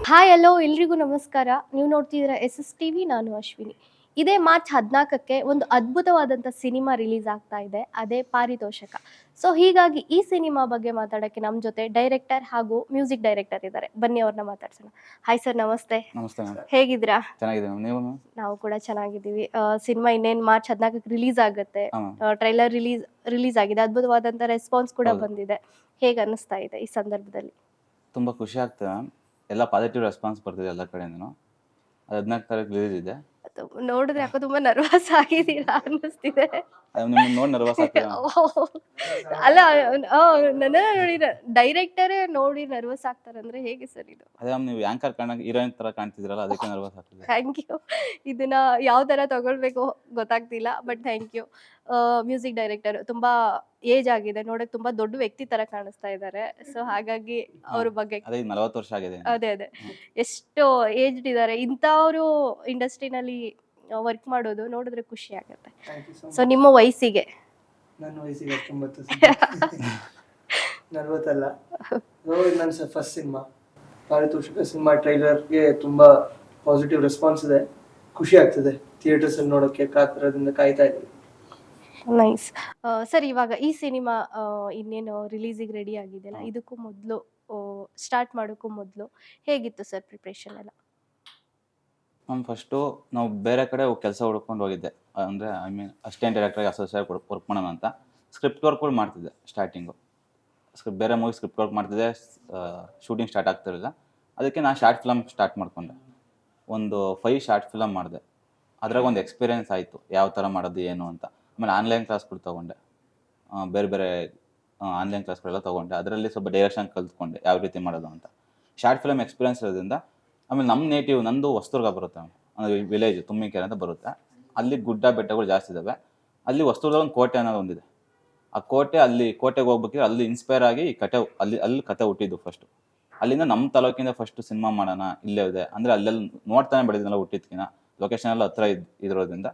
Hi hello ಎಲ್ರಿಗೂ ನಮಸ್ಕಾರ. ನೀವು ನೋಡ್ತಿದ್ದೀರಾ SSTV. ನಾನು ಅಶ್ವಿನಿ. ಇದೇ ಮಾರ್ಚ್ 14ಕ್ಕೆ ಒಂದು ಅದ್ಭುತವಾದಂಥ ಸಿನಿಮಾ ರಿಲೀಸ್ ಆಗ್ತಾ ಇದೆ. ಅದೇ ಪಾರಿತೋಷಕ. ಸೊ ಹೀಗಾಗಿ ಈ ಸಿನಿಮಾ ಬಗ್ಗೆ ಮಾತಾಡೋಕ್ಕೆ ನಮ್ಮ ಜೊತೆ ಡೈರೆಕ್ಟರ್ ಹಾಗೂ ಮ್ಯೂಸಿಕ್ ಡೈರೆಕ್ಟರ್ ಇದ್ದಾರೆ. ಬನ್ನಿ ಅವ್ರನ್ನ ಮಾತಾಡ್ಸೋಣ. ಹಾಯ್ ಸರ್, ನಮಸ್ತೆ. ನಮಸ್ತೆ ಮ್ಯಾಮ್. ಹೇಗಿದ್ದೀರಾ? ಚೆನ್ನಾಗಿದೆ ಮ್ಯಾಮ್. ನೀವು ಮ್ಯಾಮ್? ನಾವು ಕೂಡ ಚೆನ್ನಾಗಿದ್ದೀವಿ. ಸಿನಿಮಾ ಇನ್ನೇನು ಮಾರ್ಚ್ 14ಕ್ಕೆ ರಿಲೀಸ್ ಆಗುತ್ತೆ. ಹಾಂ ಮ್ಯಾಮ್. ಟ್ರೈಲರ್ ರಿಲೀಸ್ ಆಗಿದೆ. ಅದ್ಭುತವಾದಂಥ ರೆಸ್ಪಾನ್ಸ್ ಕೂಡ ಹೌದು. ಬಂದಿದೆ. ಹೇಗೆ ಅನ್ನಿಸ್ತಾ ಇದೆ ಈ ಸಂದರ್ಭದಲ್ಲಿ? ತುಂಬ ಖುಷಿ ಆಗ್ತದೆ ಮ್ಯಾಮ್. ಎಲ್ಲ ಪಾಸಿಟಿವ್ ರೆಸ್ಪಾನ್ಸ್ ಬರ್ತಿದೆ ಎಲ್ಲ ಕಡೆಯಿಂದನೂ. ಅದು 14 ತಾರೀಕು ರಿಲೀಸ್ ಇದೆ. ನೋಡಿದ್ರೆ ಯಾಕೋ ತುಂಬಾ ನರ್ವಸ್ ಆಗಿದ್ದೀರಾ ಅನ್ನಿಸ್ತಿದೆ. ಅದು ನಿಮ್ಮನ್ನ ನೋಡಿ ನರ್ವಸ್ ಆಗ್ತದೆ ಮ್ಯಾಮ್. ಅಲ್ಲ, ನನ್ನ ನೋಡಿ ಡೈರೆಕ್ಟರೇ ನೋಡಿ ನರ್ವಸ್ ಆಗ್ತಾರಂದ್ರೆ ಹೇಗೆ ಸರ್ ಇದು? ಅದೇ ಮ್ಯಾಮ್, ನೀವು ಆ್ಯಂಕರ್ ಹೀರೋಯಿನ್ ಥರ ಕಾಣ್ತಿದ್ದೀರಲ್ಲ, ಅದಕ್ಕೆ ನರ್ವಸ್ ಆಗ್ತದೆ. Thank you. ಇದನ್ನ ಯಾವ ಥರ ತಗೊಳ್ಬೇಕು ಗೊತ್ತಾಗ್ತಿಲ್ಲ, but thank you. Music director ತುಂಬಾ ಏಜ್ ಆಗಿದೆ, ನೋಡಕ್ ತುಂಬಾ ದೊಡ್ಡ ವ್ಯಕ್ತಿ ತರ ಕಾಣಿಸ್ತಾ ಇದ್ದಾರೆ. ಸೊ ಹಾಗಾಗಿ ಅವ್ರ ಬಗ್ಗೆ ಅದೇ 40 ವರ್ಷ ಆಗಿದೆ. ಅದೇ ಎಷ್ಟು ಏಜ್ಡ್ ಇದ್ದಾರೆ, ಇಂಥವ್ರು ಇಂಡಸ್ಟ್ರಿನಲ್ಲಿ ವರ್ಕ್ ಮಾಡೋದು ನೋಡಿದ್ರೆ ಖುಷಿ ಆಗುತ್ತೆ. ಸೊ ನಿಮ್ಮ ವಯಸ್ಸಿಗೆ? ನನ್ನ ವಯಸ್ಸಿಗೆ 40 ಅಲ್ಲ, ನನ್ನ ಫಸ್ಟ್ ಸಿನಿಮಾ ಪಾರಿತೋಷಕ ಸಿನಿಮಾ ಟ್ರೈಲರ್ಗೆ ತುಂಬಾ ಪಾಸಿಟಿವ್ ರೆಸ್ಪಾನ್ಸ್ ಇದೆ. ಖುಷಿ ಆಗ್ತದೆ ಥಿಯೇಟರ್ಸ್ ಅಲ್ಲಿ ನೋಡೋಕ್ಕೆ, ಕಾತರದಿಂದ ಕಾಯ್ತಾ ಇದ್ದೀವಿ. ನೈಸ್. ಸರ್, ಇವಾಗ ಈ ಸಿನಿಮಾ ಇನ್ನೇನು ರಿಲೀಸಿಗೆ ರೆಡಿ ಆಗಿದೆಯಲ್ಲ, ಇದಕ್ಕೂ ಮೊದಲು ಸ್ಟಾರ್ಟ್ ಮಾಡೋಕ್ಕೂ ಮೊದಲು ಹೇಗಿತ್ತು ಸರ್ ಪ್ರಿಪ್ರೇಷನ್ ಎಲ್ಲ? ಮ್ಯಾಮ್, ಫಸ್ಟು ನಾವು ಬೇರೆ ಕಡೆ ಕೆಲಸ ಹುಡ್ಕೊಂಡು ಹೋಗಿದ್ದೆ. ಅಂದರೆ ಅಸಿಸ್ಟೆಂಟ್ ಡೈರೆಕ್ಟರ್ಗೆ ಅಸೋಸಿಯೇಟ್ ವರ್ಕ್ ಮಾಡೋಣ ಅಂತ ಸ್ಕ್ರಿಪ್ಟ್ ವರ್ಕ್ಗಳು ಮಾಡ್ತಿದ್ದೆ. ಸ್ಟಾರ್ಟಿಂಗು ಬೇರೆ ಮೂವಿ ಸ್ಕ್ರಿಪ್ಟ್ ವರ್ಕ್ ಮಾಡ್ತಿದ್ದೆ. ಶೂಟಿಂಗ್ ಸ್ಟಾರ್ಟ್ ಆಗ್ತಿರಲಿಲ್ಲ. ಅದಕ್ಕೆ ನಾನು ಶಾರ್ಟ್ ಫಿಲಮ್ ಸ್ಟಾರ್ಟ್ ಮಾಡ್ಕೊಂಡೆ. ಒಂದು 5 ಶಾರ್ಟ್ ಫಿಲಮ್ ಮಾಡಿದೆ. ಅದ್ರಾಗ ಒಂದು ಎಕ್ಸ್ಪೀರಿಯೆನ್ಸ್ ಆಯಿತು, ಯಾವ ಥರ ಮಾಡೋದು ಏನು ಅಂತ. ಆಮೇಲೆ ಆನ್ಲೈನ್ ಕ್ಲಾಸ್ಗಳು ತೊಗೊಂಡೆ. ಬೇರೆ ಬೇರೆ ಆನ್ಲೈನ್ ಕ್ಲಾಸ್ಗಳೆಲ್ಲ ತೊಗೊಂಡೆ. ಅದರಲ್ಲಿ ಸ್ವಲ್ಪ ಡೈರೆಕ್ಷನ್ ಕಲ್ತ್ಕೊಂಡೆ, ಯಾವ ರೀತಿ ಮಾಡೋದು ಅಂತ. ಶಾರ್ಟ್ ಫಿಲಮ್ ಎಕ್ಸ್ಪೀರಿಯೆನ್ಸ್ ಇರೋದ್ರಿಂದ ಆಮೇಲೆ ನಮ್ಮ ನೇಟಿವ್ ನಂದು ಹೊಸದುರ್ಗ ಬರುತ್ತೆ, ಅಂದರೆ ವಿಲೇಜ್ ತುಮ್ಮಿಕೆರೆ ಅಂತ ಬರುತ್ತೆ. ಅಲ್ಲಿ ಗುಡ್ಡ ಬೆಟ್ಟಗಳು ಜಾಸ್ತಿ ಇದ್ದಾವೆ. ಅಲ್ಲಿ ಹೊಸದುರ್ಗದಲ್ಲಿ ಒಂದು ಕೋಟೆ ಅನ್ನೋದು ಒಂದಿದೆ. ಆ ಕೋಟೆ, ಅಲ್ಲಿ ಕೋಟೆಗೆ ಹೋಗ್ಬೇಕಿದ್ರೆ ಅಲ್ಲಿ ಇನ್ಸ್ಪೈರ್ ಆಗಿ ಈ ಕತೆ ಅಲ್ಲಿ ಕತೆ ಹುಟ್ಟಿದ್ದು ಫಸ್ಟು. ಅಲ್ಲಿಂದ ನಮ್ಮ ತಾಲೂಕಿಂದ ಫಸ್ಟ್ ಸಿನಿಮಾ ಮಾಡೋಣ ಇಲ್ಲೇ ಇದೆ, ಅಂದರೆ ಅಲ್ಲೆಲ್ಲ ನೋಡ್ತಾನೆ ಬೆಳೆದಿದ್ದೆಲ್ಲ ಹುಟ್ಟಿದ್ಕಿನ ಲೊಕೇಶನ್ ಎಲ್ಲ ಹತ್ರ ಇರೋದ್ರಿಂದ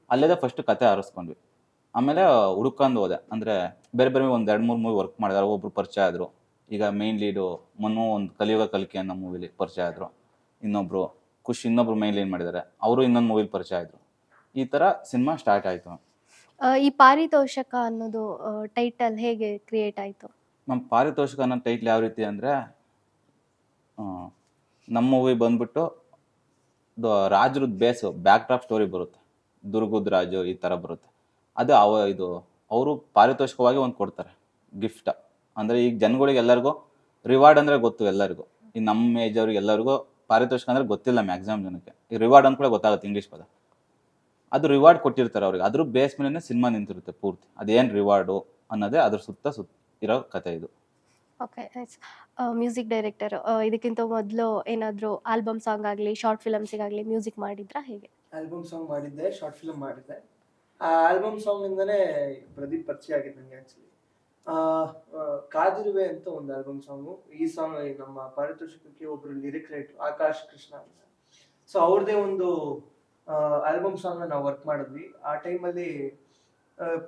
ಅಲ್ಲೇ ಫಸ್ಟ್ ಕತೆ ಆರಿಸ್ಕೊಂಡ್ವಿ. ಆಮೇಲೆ ಹುಡ್ಕೊಂಡು ಹೋದೆ, ಅಂದರೆ ಬೇರೆ ಬೇರೆ ಒಂದು 2-3 ಮೂವಿ ವರ್ಕ್ ಮಾಡಿದಾರೆ. ಒಬ್ಬರು ಪರಿಚಯ ಆದರು. ಈಗ ಮೇನ್ ಲೀಡು ಮನು ಒಂದು ಕಲಿಯುಗ ಕಲಿಕೆ ಅನ್ನೋ ಮೂವಿಲಿ ಪರಿಚಯ ಆದರು. ಇನ್ನೊಬ್ರು ಇನ್ನೊಬ್ರು ಮೇನ್ ಲೀಡ್ ಮಾಡಿದ್ದಾರೆ, ಅವರು ಇನ್ನೊಂದು ಮೂವಿಲಿ ಪರಿಚಯ ಆದರು. ಈ ಥರ ಸಿನಿಮಾ ಸ್ಟಾರ್ಟ್ ಆಯಿತು. ಈ ಪಾರಿತೋಷಕ ಅನ್ನೋದು ಟೈಟಲ್ ಹೇಗೆ ಕ್ರಿಯೇಟ್ ಆಯಿತು? ನಮ್ಮ ಪಾರಿತೋಷಕ ಅನ್ನೋ ಟೈಟ್ಲ್ ಯಾವ ರೀತಿ ಅಂದರೆ, ನಮ್ಮ ಮೂವಿ ಬಂದ್ಬಿಟ್ಟು ರಾಜ್ರದ್ದು ಬೇಸು ಬ್ಯಾಕ್ ಡ್ರಾಪ್ ಸ್ಟೋರಿ ಬರುತ್ತೆ. ದುರ್ಗದ ರಾಜು ಈ ಥರ ಬರುತ್ತೆ. ಅದು ಅವರು ಪಾರಿತೋಷಕವಾಗಿ ಒಂದು ಕೊಡ್ತಾರೆ ಗಿಫ್ಟ. ಅಂದರೆ ಈಗ ಜನಗಳಿಗೆ ಎಲ್ಲರಿಗೂ ರಿವಾರ್ಡ್ ಅಂದರೆ ಗೊತ್ತು ಎಲ್ಲರಿಗೂ. ಈ ನಮ್ಮ ಏಜ್ ಅವ್ರಿಗೆ ಎಲ್ಲರಿಗೂ ಪಾರಿತೋಷಕ ಅಂದರೆ ಗೊತ್ತಿಲ್ಲ ಮ್ಯಾಕ್ಸಿಮಮ್ ಜನಕ್ಕೆ. ಈ ರಿವಾರ್ಡ್ ಅಂತ ಕೂಡ ಗೊತ್ತಾಗುತ್ತೆ, ಇಂಗ್ಲೀಷ್ ಪದ. ಅದು ರಿವಾರ್ಡ್ ಕೊಟ್ಟಿರ್ತಾರೆ ಅವ್ರಿಗೆ. ಅದ್ರ ಬೇಸ್ ಮೇಲೆ ಸಿನಿಮಾ ನಿಂತಿರುತ್ತೆ ಪೂರ್ತಿ. ಅದೇನು ರಿವಾರ್ಡು ಅನ್ನೋದೇ ಅದ್ರ ಸುತ್ತ ಇರೋ ಕತೆ ಇದು. Okay, nice. ಮ್ಯೂಸಿಕ್ ಡೈರೆಕ್ಟರ್, ಇದಕ್ಕಿಂತ ಮೊದಲು ಏನಾದರೂ ಆಲ್ಬಮ್ ಸಾಂಗ್ ಆಗಲಿ ಶಾರ್ಟ್ ಫಿಲಮ್ಸಿಗಾಗಲಿ ಮ್ಯೂಸಿಕ್ ಮಾಡಿದ್ರಾ ಹೇಗೆ? ಆಲ್ಬಮ್ ಸಾಂಗ್ ಮಾಡಿದ್ದೆ, ಶಾರ್ಟ್ ಫಿಲ್ಮ್ ಮಾಡಿದ್ದೆ. ಆ ಆಲ್ಬಮ್ ಸಾಂಗ್ ಇಂದನೇ ಪ್ರದೀಪ್ ಪರಿಚಯ ಆಗಿದ್ದು ನನಗೆ. ಆಕ್ಚುಲಿ ಕಾದಿರುವೆ ಅಂತ ಒಂದು ಆಲ್ಬಮ್ ಸಾಂಗು. ಈ ಸಾಂಗ್ ನಮ್ಮ ಪಾರಿತೋಷಕಕ್ಕೆ ಒಬ್ರು ಲಿರಿಕ್ ರೈಟರ್ ಆಕಾಶ್ ಕೃಷ್ಣ ಅಂತ. ಸೊ ಅವ್ರದೇ ಒಂದು ಆಲ್ಬಮ್ ಸಾಂಗ್ ನಾವು ವರ್ಕ್ ಮಾಡಿದ್ವಿ. ಆ ಟೈಮಲ್ಲಿ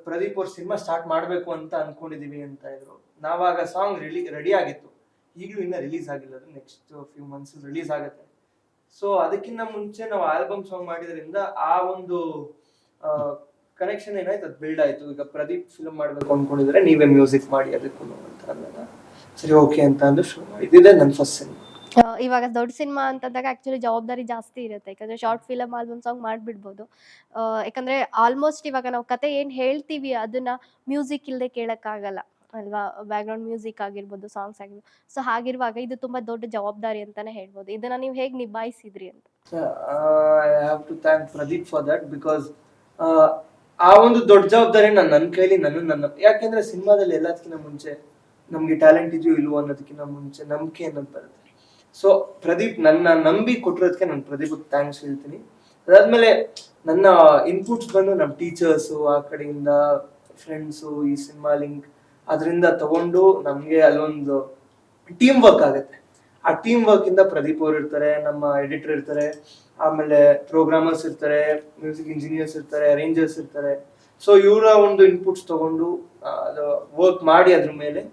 ಪ್ರದೀಪ್ ಅವ್ರ ಸಿನಿಮಾ ಸ್ಟಾರ್ಟ್ ಮಾಡಬೇಕು ಅಂತ ಅನ್ಕೊಂಡಿದೀವಿ ಅಂತ ಇದ್ರು. ನಾವಾಗ ಸಾಂಗ್ ರೆಡಿ ಆಗಿತ್ತು. ಈಗಲೂ ಇನ್ನೂ ರಿಲೀಸ್ ಆಗಿಲ್ಲ, ಅದು ನೆಕ್ಸ್ಟ್ ಫ್ಯೂ ಮಂತ್ಸ್ ರಿಲೀಸ್ ಆಗುತ್ತೆ. ಸೊ ಅದಕ್ಕಿಂತ ಮುಂಚೆ ನಾವು ಆಲ್ಬಮ್ ಸಾಂಗ್ ಮಾಡಿದ್ರಿಂದ ಆ ಒಂದು ಕನೆಕ್ಷನ್ ಏನಾಯ್ತು, ಅದು ಬಿಲ್ಡ್ ಆಯ್ತು. ಈಗ ಪ್ರದೀಪ್ ಫಿಲ್ಮ್ ಮಾಡ್ಬೇಕು ಅನ್ಕೊಂಡಿದ್ರೆ ನೀವೇ ಮ್ಯೂಸಿಕ್ ಮಾಡಿ ಅದಕ್ಕೂ ಅಂತ ಅಂದಾಗ ಸರಿ ಓಕೆ ಅಂತ ಅಂದು ಶುರು ಮಾಡಿದ್ದೆ ನನ್ನ ಫಸ್ಟ್ ಸಿನಿಮಾ. ಇವಾಗ ದೊಡ್ಡ ಸಿನಿಮಾ ಅಂತಂದಾಗ ಆಕ್ಚುಲಿ ಜವಾಬ್ದಾರಿ ಜಾಸ್ತಿ ಇರುತ್ತೆ, ಯಾಕಂದ್ರೆ ಶಾರ್ಟ್ ಫಿಲಮ್ ಆಲ್ಬಮ್ ಸಾಂಗ್ ಮಾಡಿಬಿಡ್ಬೋದು. ಯಾಕಂದ್ರೆ ಆಲ್ಮೋಸ್ಟ್ ಇವಾಗ ನಾವು ಕತೆ ಏನು ಹೇಳ್ತೀವಿ ಅದನ್ನ ಮ್ಯೂಸಿಕ್ ಇಲ್ಲದೆ ಕೇಳೋಕ್ಕಾಗಲ್ಲ ಅಲ್ವಾ? ಬ್ಯಾಕ್ಗ್ರೌಂಡ್ ಮ್ಯೂಸಿಕ್ ಆಗಿರ್ಬೋದು, ಸಾಂಗ್ಸ್ ಆಗಿರ್ಬೋದು. ಸೊ ಹಾಗಿರುವಾಗ ಇದು ತುಂಬಾ ದೊಡ್ಡ ಜವಾಬ್ದಾರಿ ಅಂತಾನೆ ಹೇಳ್ಬೋದು. ಇದನ್ನ ನೀವು ಹೇಗೆ ನಿಭಾಯಿಸಿದ್ರಿ ಅಂತ? I have to thank Pradeep for that, because ಆ ಒಂದು ದೊಡ್ಡ ಜವಾಬ್ದಾರಿ ನನ್ನ ಕೈಲಿ ಯಾಕೆಂದ್ರೆ ಸಿನಿಮಾದಲ್ಲಿ ಎಲ್ಲದಕ್ಕಿಂತ ಮುಂಚೆ ನಮ್ಗೆ ಟ್ಯಾಲೆಂಟ್ ಇದೆಯೋ ಇಲ್ವೋ ಅನ್ನೋದಕ್ಕಿಂತ ಮುಂಚೆ ನಂಬಿಕೆ ಅನ್ನೋದು ಬರುತ್ತೆ. ಸೊ ಪ್ರದೀಪ್ ನನ್ನ ನಂಬಿ ಕೊಟ್ಟಿರೋದಕ್ಕೆ ನಾನು ಪ್ರದೀಪ್ಗೆ ಥ್ಯಾಂಕ್ಸ್ ಹೇಳ್ತೀನಿ. ಅದಾದ್ಮೇಲೆ ನನ್ನ ಇನ್ಪುಟ್ಸ್ ಬಂದು ನಮ್ಮ ಟೀಚರ್ಸು, ಆ ಕಡೆಯಿಂದ ಫ್ರೆಂಡ್ಸು, ಈ ಸಿನಿಮಾ ಲಿಂಕ್ ಅದರಿಂದ ತಗೊಂಡು ನಮಗೆ ಅಲ್ಲೊಂದು ಟೀಮ್ ವರ್ಕ್ ಆಗುತ್ತೆ. ಆ ಟೀಮ್ ವರ್ಕ್ ಇಂದ ಪ್ರದೀಪ್ ಅವ್ರು ಇರ್ತಾರೆ, ನಮ್ಮ ಎಡಿಟರ್ ಇರ್ತಾರೆ, ಆಮೇಲೆ ಪ್ರೋಗ್ರಾಮರ್ಸ್ ಇರ್ತಾರೆ, ಮ್ಯೂಸಿಕ್ ಇಂಜಿನಿಯರ್ಸ್ ಇರ್ತಾರೆ, ಅರೇಂಜರ್ಸ್ ಇರ್ತಾರೆ. ಸೊ ಇವರ ಒಂದು ಇನ್ಪುಟ್ಸ್ ತಗೊಂಡು ವರ್ಕ್ ಮಾಡಿ ಅದ್ರ ಮೇಲೆ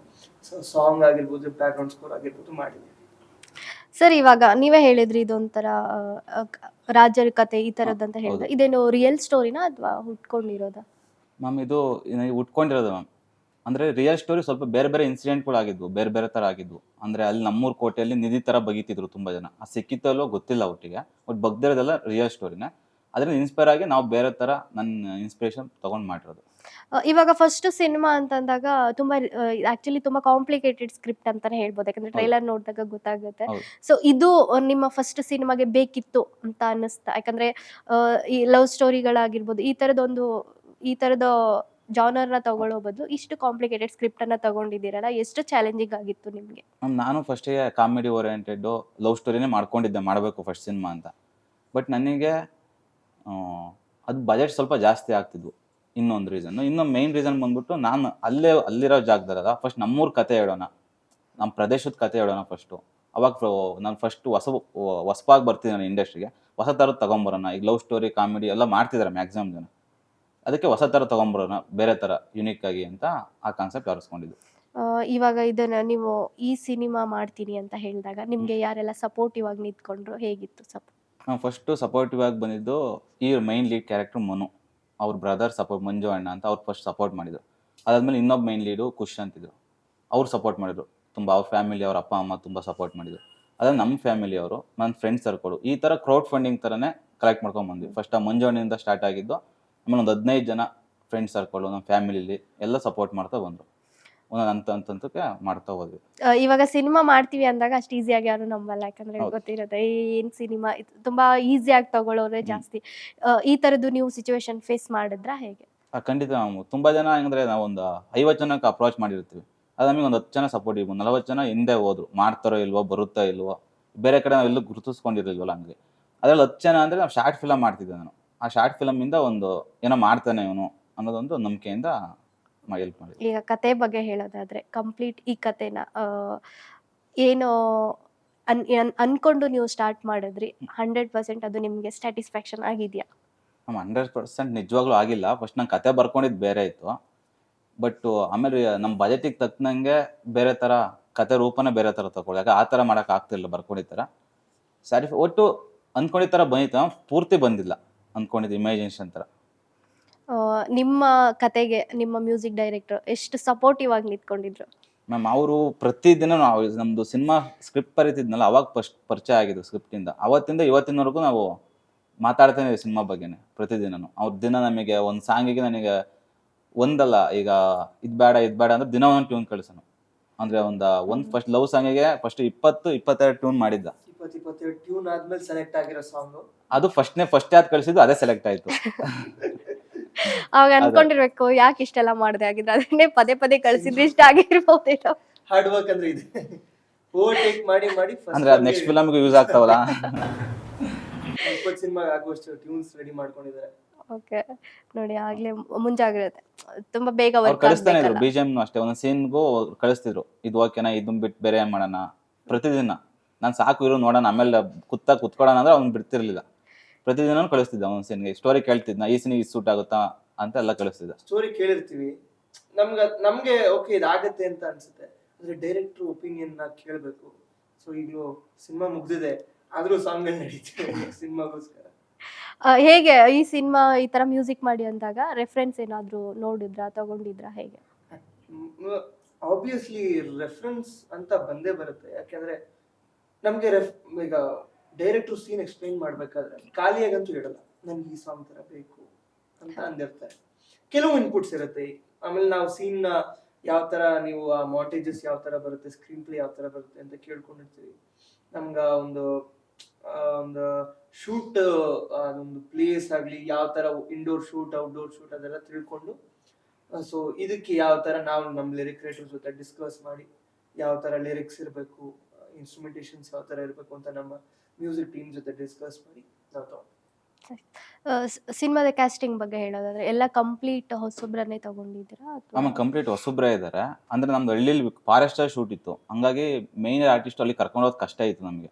ಸಾಂಗ್ ಆಗಿರ್ಬೋದು, ಬ್ಯಾಕ್ಗ್ರೌಂಡ್ ಸ್ಕೋರ್ ಆಗಿರ್ಬೋದು ಮಾಡಿದ್ದೀವಿ. ಸರ್ ಇವಾಗ ನೀವೇ ಹೇಳಿದ್ರಿ ಇದೊಂಥರ ರಾಜರ ಕತೆ ಈ ತರದಂತ ಹೌದು. ಹೇಳಿದ್ರೆ ಇದೇನು ರಿಯಲ್ ಸ್ಟೋರಿನಾ ಅಥವಾ ಹುಟ್ಕೊಂಡಿರೋದಾ? ಮ್ಯಾಮ್ ಇದು ಉಟ್ಕೊಂಡಿರೋದು ಮ್ಯಾಮ್. ಅಂದರೆ ರಿಯಲ್ ಸ್ಟೋರಿ ಸ್ವಲ್ಪ ಬೇರೆ ಬೇರೆ ಇನ್ಸಿಡೆಂಟ್ಗಳು ಆಗಿದ್ವು, ಬೇರೆ ಬೇರೆ ಥರ ಆಗಿದ್ವು. ಅಂದರೆ ಅಲ್ಲಿ ನಮ್ಮೂರು ಕೋಟೆಯಲ್ಲಿ ನಿಧಿ ಥರ ಬಗೀತಿದ್ರು ತುಂಬ ಜನ. ಅದು ಸಿಕ್ಕಿತ್ತಲ್ಲೋ ಗೊತ್ತಿಲ್ಲ ಒಟ್ಟಿಗೆ. ಬಟ್ ಬಗ್ದಿರೋದೆಲ್ಲ ರಿಯಲ್ ಸ್ಟೋರಿನೇ. ಅದರಿಂದ ಇನ್ಸ್ಪೈರ್ ಆಗಿ ನಾವು ಬೇರೆ ಥರ ನನ್ನ ಇನ್ಸ್ಪಿರೇಷನ್ ತೊಗೊಂಡು ಮಾಡಿರೋದು. ಇವಾಗ ಫಸ್ಟ್ ಸಿನಿಮಾ ಅಂತಂದಾಗ ತುಂಬಾ ಆಕ್ಚುಲಿ ತುಂಬಾ ಕಾಂಪ್ಲಿಕೇಟೆಡ್ ಸ್ಕ್ರಿಪ್ಟ್ ಅಂತಾನೆ ಹೇಳ್ಬೋದು, ಯಾಕಂದ್ರೆ ಟ್ರೈಲರ್ ನೋಡಿದಾಗ ಗೊತ್ತಾಗುತ್ತೆ. ಹೌದು. ಸೊ ಇದು ನಿಮ್ಮ ಫಸ್ಟ್ ಸಿನಿಮಾಗೆ ಬೇಕಿತ್ತು ಅಂತ ಅನ್ನಿಸ್ತಾ? ಯಾಕಂದ್ರೆ ಈ ಲವ್ ಸ್ಟೋರಿಗಳಾಗಿರ್ಬೋದು ಈ ತರದ ಜಾನರ್ನ ತಗೊಳ್ಳೋ ಬದಲು ಇಷ್ಟು ಕಾಂಪ್ಲಿಕೇಟೆಡ್ ಸ್ಕ್ರಿಪ್ಟ್ ಅನ್ನ ತಗೊಂಡಿದ್ದೀರಲ್ಲ, ಎಷ್ಟು ಚಾಲೆಂಜಿಂಗ್ ಆಗಿತ್ತು ನಿಮ್ಗೆ? ಮ್ಯಾಮ್ ನಾನು ಫಸ್ಟಿಗೆ ಕಾಮಿಡಿ ಓರಿಯೆಂಟೆಡ್ಡು ಲವ್ ಸ್ಟೋರಿನೇ ಮಾಡ್ಕೊಂಡಿದ್ದೆ, ಮಾಡಬೇಕು ಫಸ್ಟ್ ಸಿನಿಮಾ ಅಂತ. ಬಟ್ ನನಗೆ ಅದು ಬಜೆಟ್ ಸ್ವಲ್ಪ ಜಾಸ್ತಿ ಆಗ್ತಿದ್ವು, ಇನ್ನೊಂದು ರೀಸನ್ನು. ಇನ್ನೊಂದು ಮೇಯ್ನ್ ರೀಸನ್ ಬಂದ್ಬಿಟ್ಟು ನಾನು ಅಲ್ಲಿರೋ ಜಾಗದಲ್ಲ, ಫಸ್ಟ್ ನಮ್ಮೂರ ಕತೆ ಹೇಳೋಣ, ನಮ್ಮ ಪ್ರದೇಶದ ಕತೆ ಹೇಳೋಣ ಫಸ್ಟು. ಅವಾಗ ನಾನು ಫಸ್ಟು ಹೊಸಪಾಗಿ ಬರ್ತೀನಿ ನಾನು ಇಂಡಸ್ಟ್ರಿಗೆ, ಹೊಸ ಥರದ್ದು ತೊಗೊಂಬರೋಣ. ಈಗ ಲವ್ ಸ್ಟೋರಿ ಕಾಮಿಡಿ ಎಲ್ಲ ಮಾಡ್ತಿದ್ದಾರೆ ಮ್ಯಾಕ್ಸಿಮಮ್ ಜನ, ಅದಕ್ಕೆ ಹೊಸ ಥರ ತೊಗೊಂಬರೋಣ, ಬೇರೆ ಥರ ಯುನೀಕ್ ಆಗಿ ಅಂತ ಆ ಕಾನ್ಸೆಪ್ಟ್ ಅರಸ್ಕೊಂಡಿದ್ದು. ಇವಾಗ ಇದನ್ನ ನೀವು ಈ ಸಿನಿಮಾ ಮಾಡ್ತೀನಿ ಅಂತ ಹೇಳಿದಾಗ ನಿಮ್ಗೆ ಯಾರೆಲ್ಲ ಸಪೋರ್ಟಿವ್ ಆಗಿ ನಿಂತ್ಕೊಂಡ್ರು? ಹೇಗಿತ್ತು ಸಪೋರ್ಟ್? ನಾವು ಫಸ್ಟು ಸಪೋರ್ಟಿವ್ ಆಗಿ ಬಂದಿದ್ದು ಈ ಮೈನ್ ಲೀಡ್ ಕ್ಯಾರೆಕ್ಟರ್ ಮನು, ಅವ್ರ ಬ್ರದರ್ ಸಪೋರ್ಟ್ ಮಂಜು ಅಣ್ಣ ಅಂತ ಅವ್ರು ಫಸ್ಟ್ ಸಪೋರ್ಟ್ ಮಾಡಿದರು. ಅದಾದಮೇಲೆ ಇನ್ನೊಬ್ಬ ಮೈನ್ ಲೀಡು ಖುಷ್ ಅಂತಿದ್ರು, ಅವ್ರು ಸಪೋರ್ಟ್ ಮಾಡಿದ್ರು ತುಂಬ. ಅವ್ರ ಫ್ಯಾಮಿಲಿ, ಅವ್ರ ಅಪ್ಪ ಅಮ್ಮ ತುಂಬ ಸಪೋರ್ಟ್ ಮಾಡಿದರು. ಅದಾದ ನಮ್ಮ ಫ್ಯಾಮಿಲಿಯವರು, ನನ್ನ ಫ್ರೆಂಡ್ಸ್ ಸರ್ಕಲು, ಈ ಥರ ಕ್ರೌಡ್ ಫಂಡಿಂಗ್ ಥರನೇ ಕಲೆಕ್ಟ್ ಮಾಡ್ಕೊಂಡ್ಬಂದ್ವಿ. ಫಸ್ಟ್ ಆ ಮಂಜು ಅಣ್ಣಿಂದ ಸ್ಟಾರ್ಟ್ ಆಗಿದ್ದು, ಆಮೇಲೆ ಒಂದು 15 ಜನ ಫ್ರೆಂಡ್ಸ್ ಸರ್ಕಲು ನಮ್ಮ ಫ್ಯಾಮಿಲಿಲಿ ಎಲ್ಲ ಸಪೋರ್ಟ್ ಮಾಡ್ತಾ ಬಂದರು. ಒಂದೊಂದು ಹಂತಕ್ಕೆ ಮಾಡ್ತಾ ಹೋದ್ವಿ. ಇವಾಗ ಸಿನಿಮಾ ಮಾಡ್ತೀವಿ ಅಂದಾಗ ಅಷ್ಟು ಈಸಿಯಾಗಿ ಯಾರು ನಂಬಲ್ಲ, ಯಾಕಂದ್ರೆ ಗೊತ್ತಿರುತ್ತೆ ಏನ್ ಸಿನಿಮಾ ತುಂಬಾ ಈಸಿಯಾಗಿ ತಗೊಳ್ಳೋರೆ ಜಾಸ್ತಿ. ಈ ತರದ್ದು ನೀವು ಸಿಚುವೇಶನ್ ಫೇಸ್ ಮಾಡಿದ್ರಾ ಹೇಗೆ? ಖಂಡಿತ ನಾವು ತುಂಬ ಜನ ಹೆಂಗಂದ್ರೆ ನಾವೊಂದು 50 ಜನಕ್ಕೆ ಅಪ್ರೋಚ್ ಮಾಡಿರ್ತೀವಿ, ಅದು ನಮಗೆ ಒಂದು 10 ಜನ ಸಪೋರ್ಟ್ ಇರ್ಬೋದು, 40 ಜನ ಹಿಂದೆ ಹೋದ್ರು, ಮಾಡ್ತಾರೋ ಇಲ್ವೋ, ಬರುತ್ತಾ ಇಲ್ವೋ, ಬೇರೆ ಕಡೆ ನಾವು ಎಲ್ಲೂ ಗುರುತಿಸ್ಕೊಂಡಿರಲಿಲ್ವಲ್ಲ ಹಂಗೆ. ಅದ್ರಲ್ಲಿ 10 ಜನ ಅಂದರೆ ನಾವು ಶಾರ್ಟ್ ಫಿಲಮ್ ಮಾಡ್ತಿದ್ದೆ ನಾನು. ಆ ಶಾರ್ಟ್ ಫಿಲಮಿಂದ ಒಂದು ಏನೋ ಮಾಡ್ತಾನೆ ಇವನು ಅನ್ನೋದೊಂದು ನಂಬಿಕೆಯಿಂದ ಹೆಲ್ಪ್ ಮಾಡಿ. ಈಗ ಕತೆ ಬಗ್ಗೆ ಹೇಳೋದಾದ್ರೆ ಕಂಪ್ಲೀಟ್ ಈ ಕತೆನ ಏನು ಅನ್ಕೊಂಡು ನೀವು ಸ್ಟಾರ್ಟ್ ಮಾಡಿದ್ರಿ, 100% ಅದು ನಿಮ್ಗೆ ಸ್ಯಾಟಿಸ್ಫ್ಯಾಕ್ಷನ್ ಆಗಿದ್ಯಾ? 100% ನಿಜವಾಗ್ಲೂ ಆಗಿಲ್ಲ. ಫಸ್ಟ್ ನಾನು ಕತೆ ಬರ್ಕೊಂಡಿದ್ದು ಬೇರೆ ಇತ್ತು. ಬಟ್ ಆಮೇಲೆ ನಮ್ಮ ಬಜೆಟಿಗೆ ತಕ್ಕನಂಗೆ ಬೇರೆ ಥರ ಕತೆ ರೂಪನೇ ಬೇರೆ ಥರ ತಗೊಳ್ಳಿ, ಯಾಕೆ ಆ ಥರ ಮಾಡೋಕೆ ಆಗ್ತಿಲ್ಲ ಬರ್ಕೊಂಡಿದ್ದ ಥರ. ಒಟ್ಟು ಅಂದ್ಕೊಂಡಿದ್ದ ಥರ ಬಂದಿತ್ತು, ಪೂರ್ತಿ ಬಂದಿಲ್ಲ ಅಂದ್ಕೊಂಡಿದ್ದು ಇಮ್ಯಾಜಿನೇಷನ್ ಥರ. ನಿಮ್ಮ ಕತೆಗೆ ನಿಮ್ಮ ಮ್ಯೂಸಿಕ್ ಡೈರೆಕ್ಟರ್ ಎಷ್ಟು ಸಪೋರ್ಟಿವ್ ಆಗಿ ನಿಂತ್ಕೊಂಡಿದ್ರು? ಮ್ಯಾಮ್ ಅವರು ಪ್ರತಿದಿನ ನಾವು ನಮ್ಮದು ಸಿನಿಮಾ ಸ್ಕ್ರಿಪ್ಟ್ ಬರೀತಿದ್ನಲ್ಲ, ಅವಾಗ ಫಸ್ಟ್ ಪರಿಚಯ ಆಗಿದ್ದು ಸ್ಕ್ರಿಪ್ಟಿಂದ. ಅವತ್ತಿಂದ ಇವತ್ತಿನವರೆಗೂ ನಾವು ಮಾತಾಡ್ತಾನೆ ಇದ್ದೀವಿ ಸಿನಿಮಾ ಬಗ್ಗೆನೇ ಪ್ರತಿದಿನನೂ. ಅವ್ರ ದಿನ ನಮಗೆ ಒಂದು ಸಾಂಗಿಗೆ ನನಗೆ ಒಂದಲ್ಲ, ಈಗ ಇದು ಬೇಡ ಅಂದ್ರೆ ದಿನ ಒಂದೊಂದು ಟ್ಯೂನ್ ಕಳಿಸೋನು. ಅಂದರೆ ಒಂದು ಫಸ್ಟ್ ಲವ್ ಸಾಂಗಿಗೆ ಫಸ್ಟ್ 20-22 ಟ್ಯೂನ್ ಮಾಡಿದ್ದ. 22 ಟ್ಯೂನ್ ಆದ್ಮೇಲೆ ಸೆಲೆಕ್ಟ್ ಆಗಿರೋ ಸಾಂಗು ಅದು ಫಸ್ಟ್ ಯಾವ್ದು ಕಳಿಸಿದ್ದು ಅದೇ ಸೆಲೆಕ್ಟ್ ಆಯಿತು. ಅವಾಗ ಅನ್ಕೊಂಡಿರ್ಬೇಕು ಯಾಕೆ ಇಷ್ಟೆಲ್ಲ ಮಾಡಿದೆ, ಆಗಿದ್ರೆ ಅದನ್ನೇ ಪದೇ ಪದೇ ಕಳ್ಸಿದ್ರೆ ಇಷ್ಟ ಆಗಿರ್ಬೋದೇನೋ. ಹಾರ್ಡ್ ವರ್ಕ್ ಅಂದ್ರೆ ಇದೆ. ಓವರ್ಟೇಕ್ ಮಾಡಿ ಅಂದರೆ ಅದು ನೆಕ್ಸ್ಟ್ ಫಿಲಮ್ಗೆ ಯೂಸ್ ಆಗ್ತಾವಲ್ಲ. 20 ಸಿನಿಮಾ ಆಗುವಷ್ಟು ಟ್ಯೂನ್ಸ್ ರೆಡಿ ಮಾಡ್ಕೊಂಡಿದ್ದಾರೆ. ಓಕೆ, ನೋಡಿ ಆಗ್ಲೇ ಮುಂಜಾಗ್ರತೆ, ತುಂಬಾ ಬೇಗ ಅವ್ರು ವರ್ಕ್ ಕಳಿಸ್ತಾನೆ ಇದ್ರು. ಆಗ್ಬೇಕಲ್ಲ. BGM ಅಷ್ಟೇ, ಒಂದೊಂದು ಸೀನ್ಗೂ ಕಳಿಸ್ತಿದ್ರು, ಇದು ಓಕೆನಾ, ಇದನ್ನ ಬಿಟ್ಟು ಬೇರೆ ಏನು ಮಾಡೋಣ. ಪ್ರತಿದಿನ ನಾನು ಸಾಕು ಇರೋ ನೋಡೋಣ, ಆಮೇಲೆ ಕುತ್ಕೊಳ್ಳೋಣ ಅಂದ್ರೆ ಅವ್ನು ಬಿಡ್ತಿರ್ಲಿಲ್ಲ. ಪ್ರತಿದಿನ ಕಳಿಸ್ತಿದ್ದ ಒಂದೊಂದು ಸೀನ್ಗೆ. ಸ್ಟೋರಿ ಕೇಳ್ತಿದ್ನ, ಈ ಸೀನಿಗೆ ಸೂಟ್ ಆಗುತ್ತಾ ಅಂತ ಎಲ್ಲ ಕಳಿಸ್ತಿದ್ದ. ಸ್ಟೋರಿ ಕೇಳಿರ್ತೀವಿ, ನಮ್ಗೆ ಓಕೆ ಇದಾಗತ್ತೆ ಅಂತ ಅನ್ಸುತ್ತೆ, ಅಂದ್ರೆ ಡೈರೆಕ್ಟರ್ ಒಪಿನಿಯನ್ ನ ಕೇಳಬೇಕು. ಸೊ ಈಗಲೂ ಸಿನಿಮಾ ಮುಗ್ದಿದೆ, ಆದ್ರೂ ಸಾಂಗ್ಗಳು ನಡೀತಿದೆ ಸಿನಿಮಾಗೋಸ್ಕರ. ಹೇಗೆ ಈ ಸಿನಿಮಾ ಈ ತರ ಮ್ಯೂಸಿಕ್ ಮಾಡಿ ಅಂದಾಗ ರೆಫರೆನ್ಸ್ ಏನಾದ್ರು ನೋಡಿದ್ರಾ, ತಗೊಂಡಿದ್ರಾ, ಹೇಗೆ? ಆಬ್ವಿಯಸ್ಲಿ ರೆಫರೆನ್ಸ್ ಅಂತ ಬಂದೇ ಬರುತ್ತೆ. ಯಾಕೆಂದ್ರೆ ನಮ್ಗೆ ಈಗ ಡೈರೆಕ್ಟರ್ ಸೀನ್ ಎಕ್ಸ್ಪ್ಲೈನ್ ಮಾಡ್ಬೇಕಾದ್ರೆ ಖಾಲಿಯಾಗಂತೂ ಇಡಲ್ಲ, ನನ್ಗೆ ಈ ಸಾಂಗ್ ತರ ಬೇಕು ಅಂತ ಅಂದಿರ್ತಾರೆ. ಕೆಲವು ಇನ್ಪುಟ್ಸ್ ಇರುತ್ತೆ. ಆಮೇಲೆ ನಾವು ಸೀನ್ ನ ಯಾವ ತರ, ನೀವು ಆ ಮಾಂಟೇಜಸ್ ಯಾವ ತರ ಬರುತ್ತೆ, ಸ್ಕ್ರೀನ್ ಪ್ಲೇ ಯಾವ ತರ ಬರುತ್ತೆ ಅಂತ ಕೇಳ್ಕೊಂಡಿರ್ತೀವಿ. ನಮ್ಗ ಒಂದು ಶೂಟ್, ಅದೊಂದು ಪ್ಲೇಸ್ ಆಗ್ಲಿ, ಯಾವ ತರ ಇಂಡೋರ್ ಶೂಟ್, ಔಟ್ಡೋರ್ ಶೂಟ್ ಅದೆಲ್ಲ ತಿಳ್ಕೊಂಡು, ಸೊ ಇದಕ್ಕೆ ಯಾವ ತರ ನಾವು ನಮ್ಮ ಲಿರಿಕ್ ರೈಟರ್ ಜೊತೆ ಡಿಸ್ಕಸ್ ಮಾಡಿ ಯಾವ ತರ ಲಿರಿಕ್ಸ್ ಇರಬೇಕು, ಇನ್ಸ್ಟ್ರುಮೆಂಟೇಷನ್ಸ್ ಯಾವ ತರ ಇರಬೇಕು ಅಂತ ನಮ್ಮ ಮ್ಯೂಸಿಕ್ ಟೀಮ್ ಜೊತೆ ಡಿಸ್ಕಸ್ ಮಾಡಿ ನಾವು ತಗೊಂಡು. ಸಿನಿಮಾದ ಕ್ಯಾಸ್ಟಿಂಗ್ ಬಗ್ಗೆ ಹೇಳೋದಾದ್ರೆ ಎಲ್ಲ ಕಂಪ್ಲೀಟ್ ಹೊಸಬ್ರನ್ನೇ ತಗೊಂಡಿದ್ದೀರಾ ಅಥವಾ? ಆಮೇಲೆ ಕಂಪ್ಲೀಟ್ ಹೊಸಬ್ರೇ ಇದ್ದಾರೆ. ಅಂದರೆ ನಮ್ದು ಹಳ್ಳಿಲಿ ಫಾರೆಸ್ಟಲ್ಲಿ ಶೂಟ್ ಇತ್ತು, ಹಂಗಾಗಿ ಮೇಯ್ನ್ ಆರ್ಟಿಸ್ಟ್ ಅಲ್ಲಿ ಕರ್ಕೊಂಡೋದು ಕಷ್ಟ ಇತ್ತು ನಮಗೆ.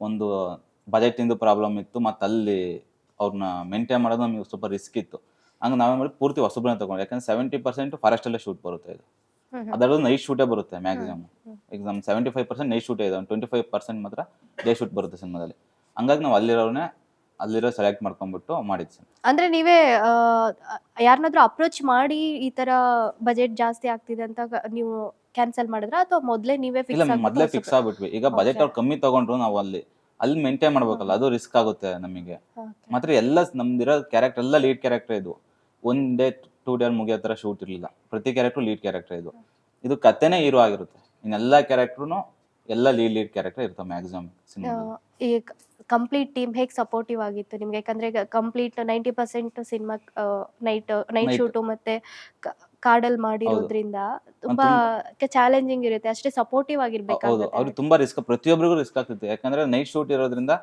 ಒಂದು ಬಜೆಟಿಂದು ಪ್ರಾಬ್ಲಮ್ ಇತ್ತು, ಮತ್ತು ಅಲ್ಲಿ ಅವ್ರನ್ನ ಮೇಂಟೈನ್ ಮಾಡೋದು ನಮಗೆ ಸ್ವಲ್ಪ ರಿಸ್ಕ್ ಇತ್ತು. ಹಂಗೆ ನಾವೇ ಮಾಡಿ ಪೂರ್ತಿ ಹೊಸಬ್ರನ್ನೇ ತೊಗೊಂಡು, ಯಾಕಂದ್ರೆ 70% ಫಾರೆಸ್ಟಲ್ಲೇ ಶೂಟ್ ಬರುತ್ತೆ ಇದು. ಅದರಲ್ಲೂ ನೈಟ್ ಶೂಟೇ ಬರುತ್ತೆ ಮ್ಯಾಕ್ಸಿಮಮ್. ಈಗ ನಮ್ಮ 75% ನೈಟ್ ಶೂಟೇ ಇದೆ, 25% ಮಾತ್ರ ಡೇ ಶೂಟ್ ಬರುತ್ತೆ ಸಿನಿಮಾದಲ್ಲಿ. ಹಂಗಾಗಿ ನಾವು ಅಲ್ಲಿರೋ ಸೆಲೆಕ್ಟ್ ಮಾಡ್ಕೊಂಡ್ಬಿಟ್ಟು ಮಾಡಿದ್ದು ಸರ್. ಅಂದ್ರೆ ನೀವೇ ಯಾರನ್ನಾದ್ರೂ ಅಪ್ರೋಚ್ ಮಾಡಿ ಈ ತರ ಬಜೆಟ್ ಜಾಸ್ತಿ ಆಗ್ತಿದೆ ಅಂತ ನೀವು ಕ್ಯಾನ್ಸಲ್ ಮಾಡಿದ್ರ ಅಥವಾ ಮೊದಲೇ ನೀವೇ ಇಲ್ಲ, ಫಿಕ್ಸ್ ಮೊದಲೇ ಫಿಕ್ಸ್ ಆಗ್ಬಿಟ್ವಿ. ಈಗ ಬಜೆಟ್ ಅವ್ರು ಕಮ್ಮಿ ತಗೊಂಡ್ರು ನಾವು ಅಲ್ಲಿ ಮೇಂಟೈನ್ ಮಾಡ್ಬೇಕಲ್ಲ, ಅದು ರಿಸ್ಕ್ ಆಗುತ್ತೆ ನಮಗೆ. ಮಾತ್ರ ಎಲ್ಲ ನಮ್ದಿರೋ ಕ್ಯಾರೆಕ್ಟರ್ ಎಲ್ಲ ಲೀಡ್ ಕ್ಯಾರೆಕ್ಟರ್ ಇದು. 1 ಡೇ 2 ಡೇ ಮುಗಿಯೋ ತರ ಶೂಟ್ ಇರಲಿಲ್ಲ. ಪ್ರತಿ ಕ್ಯಾರೆಕ್ಟರ್ ಲೀಡ್ ಕ್ಯಾರೆಕ್ಟರ್ ಇದು ಕಥೆನೇ ಹೀರೋ ಆಗಿರುತ್ತೆ. ಇನ್ನೆಲ್ಲ ಕ್ಯಾರೆಕ್ಟರ್ನು ಎಲ್ಲ ಲೀಡ್ ಕ್ಯಾರೆಕ್ಟರ್ ಇರ್ತವೆ ಮ್ಯಾಕ್ಸಿಮಮ್ ಸಿನಿಮಾ. ಈ ಕಂಪ್ಲೀಟ್ ಟೀಮ್ ಹೇಗೆ ಸಪೋರ್ಟಿವ್ ಆಗಿತ್ತು ನಿಮ್ಗೆ? ಯಾಕಂದ್ರೆ ಕಂಪ್ಲೀಟ್ 90% ಸಿನಿಮಾ ನೈಟ್ ಶೂಟು ಮತ್ತೆ ಕಾಡಲ್ಲಿ ಮಾಡಿರೋದ್ರಿಂದ ತುಂಬಾ ಚಾಲೆಂಜಿಂಗ್ ಇರುತ್ತೆ. ಅಷ್ಟೇ ಸಪೋರ್ಟಿವ್ ಹೌದು, ಆಗಿರ್ಬೇಕಾಗುತ್ತೆ. ಅವ್ರಿಗೆ ತುಂಬಾ ರಿಸ್ಕ್, ಪ್ರತಿಯೊಬ್ಬರಿಗೂ ರಿಸ್ಕ್ ಆಗ್ತಿತ್ತು. ಯಾಕಂದ್ರೆ ನೈಟ್ ಶೂಟ್ ಇರೋದ್ರಿಂದ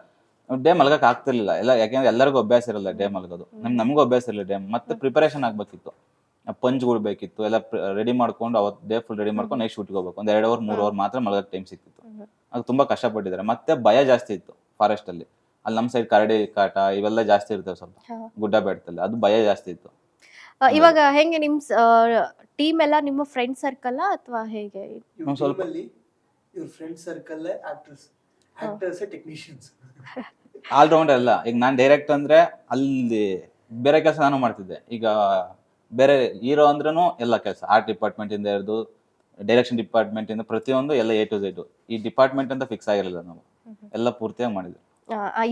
ಡೇ ಮಲ್ಗಕ್ ಆಗ್ತಿರ್ಲಿಲ್ಲ. ಯಾಕಂದ್ರೆ ಎಲ್ಲರಿಗೂ ಅಭ್ಯಾಸ ಇರಲ್ಲ ಡೇ ಮಲ್ಗೋದು. ನಮಗೂ ಅಭ್ಯಾಸ ಇರಲಿಲ್ಲ ಡೇ. ಮತ್ತೆ ಪ್ರಿಪರೇಷನ್ ಆಗ್ಬೇಕಿತ್ತು, ಪಂಚ್ಗಳು ಬೇಕಿತ್ತು, ಎಲ್ಲ ರೆಡಿ ಮಾಡ್ಕೊಂಡು ಅವತ್ತು ಡೇ ಫುಲ್ ರೆಡಿ ಮಾಡ್ಕೊಂಡು ನೈಟ್ ಶೂಟ್ಗೆ ಹೋಗ್ಬೇಕು. 1 2 ಅವರ್ 3 ಅವರ್ ಮಾತ್ರ ಮಲ್ಗಕ್ಕೆ ಟೈಮ್ ಸಿಕ್ತಿತ್ತು. ಅದು ತುಂಬಾ ಕಷ್ಟಪಟ್ಟಿದ್ದಾರೆ. ಮತ್ತೆ ಭಯ ಜಾಸ್ತಿ ಇತ್ತು ಫಾರೆಸ್ಟ್ ಅಲ್ಲಿ ನಮ್ಮ ಸೈಡ್ ಕರಡಿ ಕಾಟ ಇವೆಲ್ಲ ಜಾಸ್ತಿ ಇರ್ತವೆ, ಸ್ವಲ್ಪ ಗುಡ್ಡ ಬೆಟ್ಟದಲ್ಲಿ, ಅದು ಭಯ ಜಾಸ್ತಿ ಇತ್ತು. ಇವಾಗ ಹೆಂಗೆ ನಿಮ್ ಟೀಮ್ ಎಲ್ಲ ನಿಮ್ಮ ಫ್ರೆಂಡ್ ಸರ್ಕಲ್ ಅಥವಾ ಹೇಗೆ? ಸ್ವಲ್ಪ ಇವ್ರ friend circle actors technicians allrounder ಎಲ್ಲ. ಈಗ ನಾನು ಡೈರೆಕ್ಟ್ ಅಂದ್ರೆ ಅಲ್ಲಿ ಬೇರೆ ಕೆಲಸ ನಾನು ಮಾಡ್ತಿದ್ದೆ. ಈಗ ಬೇರೆ ಹೀರೋ ಅಂದ್ರೂ ಎಲ್ಲ ಕೆಲಸ, ಆರ್ಟ್ ಡಿಪಾರ್ಟ್ಮೆಂಟ್ ಇಂದ ಹಿಡಿದು ಡೈರೆಕ್ಷನ್ ಡಿಪಾರ್ಟ್ಮೆಂಟ್ ಇಂದ ಪ್ರತಿಯೊಂದು ಎಲ್ಲ A to Z. ಈ ಡಿಪಾರ್ಟ್ಮೆಂಟ್ ಅಂತ ಫಿಕ್ಸ್ ಆಗಿರಲಿಲ್ಲ, ನಾವು ಎಲ್ಲ ಪೂರ್ತಿಯಾಗಿ ಮಾಡಿದ್ವಿ.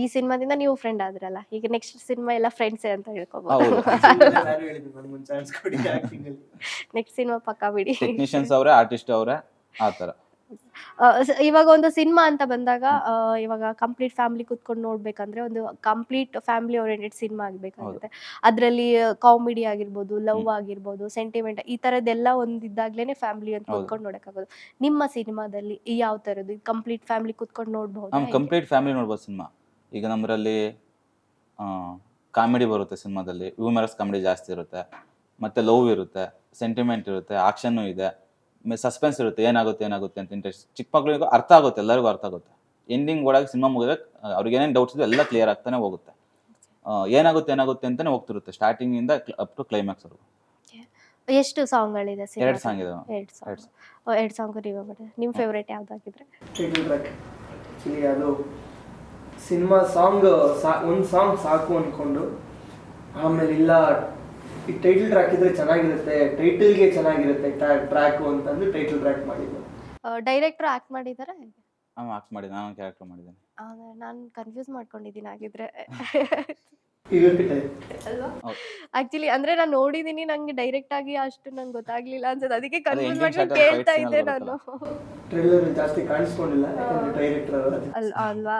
ಈ ಸಿನಿಮಾದಿಂದ ನೀವು ಫ್ರೆಂಡ್ ಆದ್ರಲ್ಲ, ಈಗ ನೆಕ್ಸ್ಟ್ ಸಿನಿಮಾ ಎಲ್ಲ ಫ್ರೆಂಡ್ಸೇ ಅಂತ ಹೇಳ್ಕೋಬಹುದು. ಹೌದು, ನೆಕ್ಸ್ಟ್ ಸಿನಿಮಾ ಪಕ್ಕಾ ಬಿಡಿ. ಟೆಕ್ನಿಷಿಯನ್ಸ್ ಅವರೇ, ಆರ್ಟಿಸ್ಟ್ ಅವರೇ, ಆ ತರ. ಇವಾಗ ಒಂದು ಸಿನಿಮಾ ಅಂತ ಬಂದಾಗ ಇವಾಗ ಕಂಪ್ಲೀಟ್ ಫ್ಯಾಮಿಲಿ ಕುತ್ಕೊಂಡು ನೋಡ್ಬೇಕಂದ್ರೆ ಒಂದು ಕಂಪ್ಲೀಟ್ ಫ್ಯಾಮಿಲಿ ಓರಿಯೆಂಟೆಡ್ ಸಿನಿಮಾ ಆಗ್ಬೇಕಾಗುತ್ತೆ. ಅದ್ರಲ್ಲಿ ಕಾಮಿಡಿ ಆಗಿರ್ಬೋದು, ಲವ್ ಆಗಿರ್ಬೋದು, ಸೆಂಟಿಮೆಂಟ್, ಈ ತರದ್ದೆಲ್ಲ ಒಂದಿದ್ದಾಗ್ಲೇನೆ ಫ್ಯಾಮಿಲಿ ಅಂತ ಕುತ್ಕೊಂಡು ನೋಡಕ್ಕಾಗೋದು. ನಿಮ್ಮ ಸಿನಿಮಾದಲ್ಲಿ ಯಾವ ತರದ್ದು ಕಂಪ್ಲೀಟ್ ಫ್ಯಾಮಿಲಿ ಕುತ್ಕೊಂಡು ನೋಡ್ಬಹುದು? ಕಂಪ್ಲೀಟ್ ಫ್ಯಾಮಿಲಿ ನೋಡ್ಬೋದು ಸಿನಿಮಾ. ಈಗ ನಮ್ಮರಲ್ಲಿ ಕಾಮಿಡಿ ಬರುತ್ತೆ ಸಿನಿಮಾದಲ್ಲಿ, ಹ್ಯೂಮರಸ್ ಕಾಮಿಡಿ ಜಾಸ್ತಿ ಇರುತ್ತೆ, ಮತ್ತೆ ಲವ್ ಇರುತ್ತೆ, ಸೆಂಟಿಮೆಂಟ್ ಇರುತ್ತೆ, ಆಕ್ಷನ್ ಇದೆ, ಸಸ್ಪೆನ್ಸ್ ಇರುತ್ತೆ, ಏನಾಗುತ್ತೆ ಅಂತ ಇಂಟ್ರೆಸ್ಟ್. ಚಿಕ್ಕ ಮಕ್ಳಿಗೂ ಅರ್ಥ ಆಗುತ್ತೆ, ಎಲ್ಲರಿಗೂ ಅರ್ಥ ಆಗುತ್ತೆ. ಎಂಡಿಂಗ್ ಒಳಗೆ ಸಿನಿಮಾ ಮುಗಿದ್ರೆ ಅವ್ರಿಗೆ ಏನೇನು ಡೌಟ್ಸ್ ಇದೆ ಎಲ್ಲ ಕ್ಲಿಯರ್ ಆಗ್ತಾನೆ ಹೋಗುತ್ತೆ. ಏನಾಗುತ್ತೆ ಅಂತಾನೆ ಹೋಗ್ತಿರುತ್ತೆ, ಸ್ಟಾರ್ಟಿಂಗ್ ಇಂದ ಅಪ್ ಟು ಕ್ಲೈಮ್ಯಾಕ್ಸ್ ವರೆಗೂ. ಎಷ್ಟು ಸಾಂಗ್ಗಳಿದೆ? 2 ಸಾಂಗ್ ಇದೆ. 2 ಸಾಂಗ್ ನೀವು ನಿಮ್ಮ ಫೇವರೇಟ್ ಯಾವ್ದಾಗಿದ್ರೆ? ಅದು ಸಿನಿಮಾ ಸಾಂಗ್ ಒಂದು ಸಾಂಗ್ ಸಾಕು ಅನ್ಕೊಂಡು ಆಮೇಲೆ ಇಲ್ಲ ಈ ಟೈಟಲ್ ಟ್ರ್ಯಾಕ್ ಇದ್ರೆ ಚೆನ್ನಾಗಿರುತ್ತೆ, ಟೈಟಲ್ಗೆ ಚೆನ್ನಾಗಿರುತ್ತೆ ಟ್ರ್ಯಾಕ್ ಅಂತಂದು ಟೈಟಲ್ ಟ್ರ್ಯಾಕ್ ಮಾಡಿದ್ದು. ಡೈರೆಕ್ಟರ್ ಆಕ್ಟ್ ಮಾಡಿದಾರ? ಆಕ್ಟ್ ಮಾಡಿ, ನಾನು ಕ್ಯಾರೆಕ್ಟರ್ ಮಾಡಿದ್ದೇನೆ. ನಾನು ಕನ್ಫ್ಯೂಸ್ ಮಾಡ್ಕೊಂಡಿದ್ದೀನಿ ಆಗಿದ್ರೆ. ಅಲ್ವಾ? ಆಕ್ಚುಲಿ ಅಂದ್ರೆ ನಾನು ನೋಡಿದೀನಿ, ನಂಗೆ ಡೈರೆಕ್ಟ್ ಆಗಿ ಅಷ್ಟು ನಂಗೆ ಗೊತ್ತಾಗ್ಲಿಲ್ಲ ಅನ್ಸುತ್ತೆ, ಅದಕ್ಕೆ ಕನ್ಫ್ಯೂಸ್ ಮಾಡ್ಕೊಂಡು ಕೇಳ್ತಾ ಇದ್ದೆ ನಾನು. ಟ್ರೈಲರ್ ಜಾಸ್ತಿ ಕಾಣಿಸ್ಕೊಂಡಿಲ್ಲ ಡೈರೆಕ್ಟರ್ ಅಲ್ವಾ?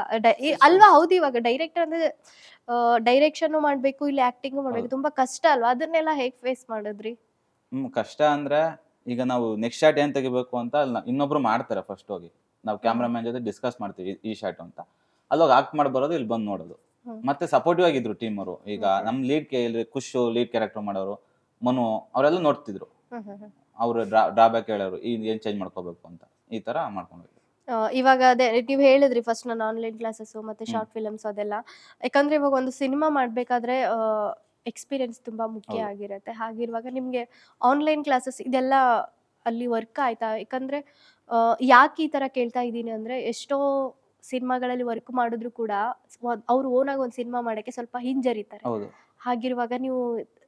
ಹೌದು, ಇವಾಗ ಡೈರೆಕ್ಟರ್ ಅಂದ್ರೆ ಡೈರೆಕ್ಷನ್ ಮಾಡ್ಬೇಕು, ಇಲ್ಲಿ ಆಕ್ಟಿಂಗ್ ಮಾಡ್ಬೇಕು, ತುಂಬಾ ಕಷ್ಟ ಅಲ್ವಾ? ಅದನ್ನೆಲ್ಲ ಹೇಗ್ ಫೇಸ್ ಮಾಡಿದ್ರಿ? ಕಷ್ಟ ಅಂದ್ರೆ ಈಗ ನಾವು ನೆಕ್ಸ್ಟ್ ಶಾಟ್ ಏನ್ ತೆಗಿಬೇಕು ಅಂತ ಇನ್ನೊಬ್ರು ಮಾಡ್ತಾರೆ. ಫಸ್ಟ್ ಹೋಗಿ ನಾವು ಕ್ಯಾಮ್ರಾಮನ್ ಜೊತೆ ಡಿಸ್ಕಸ್ ಮಾಡ್ತೀವಿ ಈ ಶಾಟ್ ಅಂತ. ಅಲ್ಲೋಗಿ ಆಕ್ಟ್ ಮಾಡಿ ಬರೋದು, ಇಲ್ಲಿ ಬಂದು ನೋಡೋದು. ಮತ್ತೆ ಸಪೋರ್ಟಿವ್ ಆಗಿದ್ರು ಟೀಮ್ ಅವರು. ಈಗ ನಮ್ ಖುಷು ಲೀಡ್ ಕ್ಯಾರೆಕ್ಟರ್ ಮಾಡೋರು, ಮನು ಅವರೆಲ್ಲ ನೋಡ್ತಿದ್ರು. ಅವ್ರು ಡ್ರಾಬ್ಯಾಕ್ ಹೇಳೋರು, ಏನ್ ಚೇಂಜ್ ಮಾಡ್ಕೋಬೇಕು ಅಂತ, ಈ ತರ ಮಾಡ್ಕೊಂಡು. ಇವಾಗ ಅದೇ ನೀವು ಹೇಳಿದ್ರಿ ಫಸ್ಟ್ ನಾನು ಆನ್ಲೈನ್ ಕ್ಲಾಸಸ್ ಮತ್ತೆ ಶಾರ್ಟ್ ಫಿಲಮ್ಸ್ ಅದೆಲ್ಲ. ಯಾಕಂದ್ರೆ ಇವಾಗ ಒಂದು ಸಿನಿಮಾ ಮಾಡ್ಬೇಕಾದ್ರೆ ಎಕ್ಸ್ಪೀರಿಯನ್ಸ್ ತುಂಬಾ ಮುಖ್ಯ ಆಗಿರುತ್ತೆ. ಹಾಗಿರುವಾಗ ನಿಮ್ಗೆ ಆನ್ಲೈನ್ ಕ್ಲಾಸಸ್ ಇದೆಲ್ಲ ಅಲ್ಲಿ ವರ್ಕ್ ಆಯ್ತಾ? ಯಾಕಂದ್ರೆ ಯಾಕೆ ಈ ತರ ಕೇಳ್ತಾ ಇದ್ದೀನಿ ಅಂದ್ರೆ, ಎಷ್ಟೋ ಸಿನಿಮಾಗಳಲ್ಲಿ ವರ್ಕ್ ಮಾಡಿದ್ರು ಕೂಡ ಅವ್ರು ಓನಾಗಿ ಒಂದು ಸಿನಿಮಾ ಮಾಡಕ್ಕೆ ಸ್ವಲ್ಪ ಹಿಂಜರಿತಾರೆ. ಹಾಗಿರುವಾಗ ನೀವು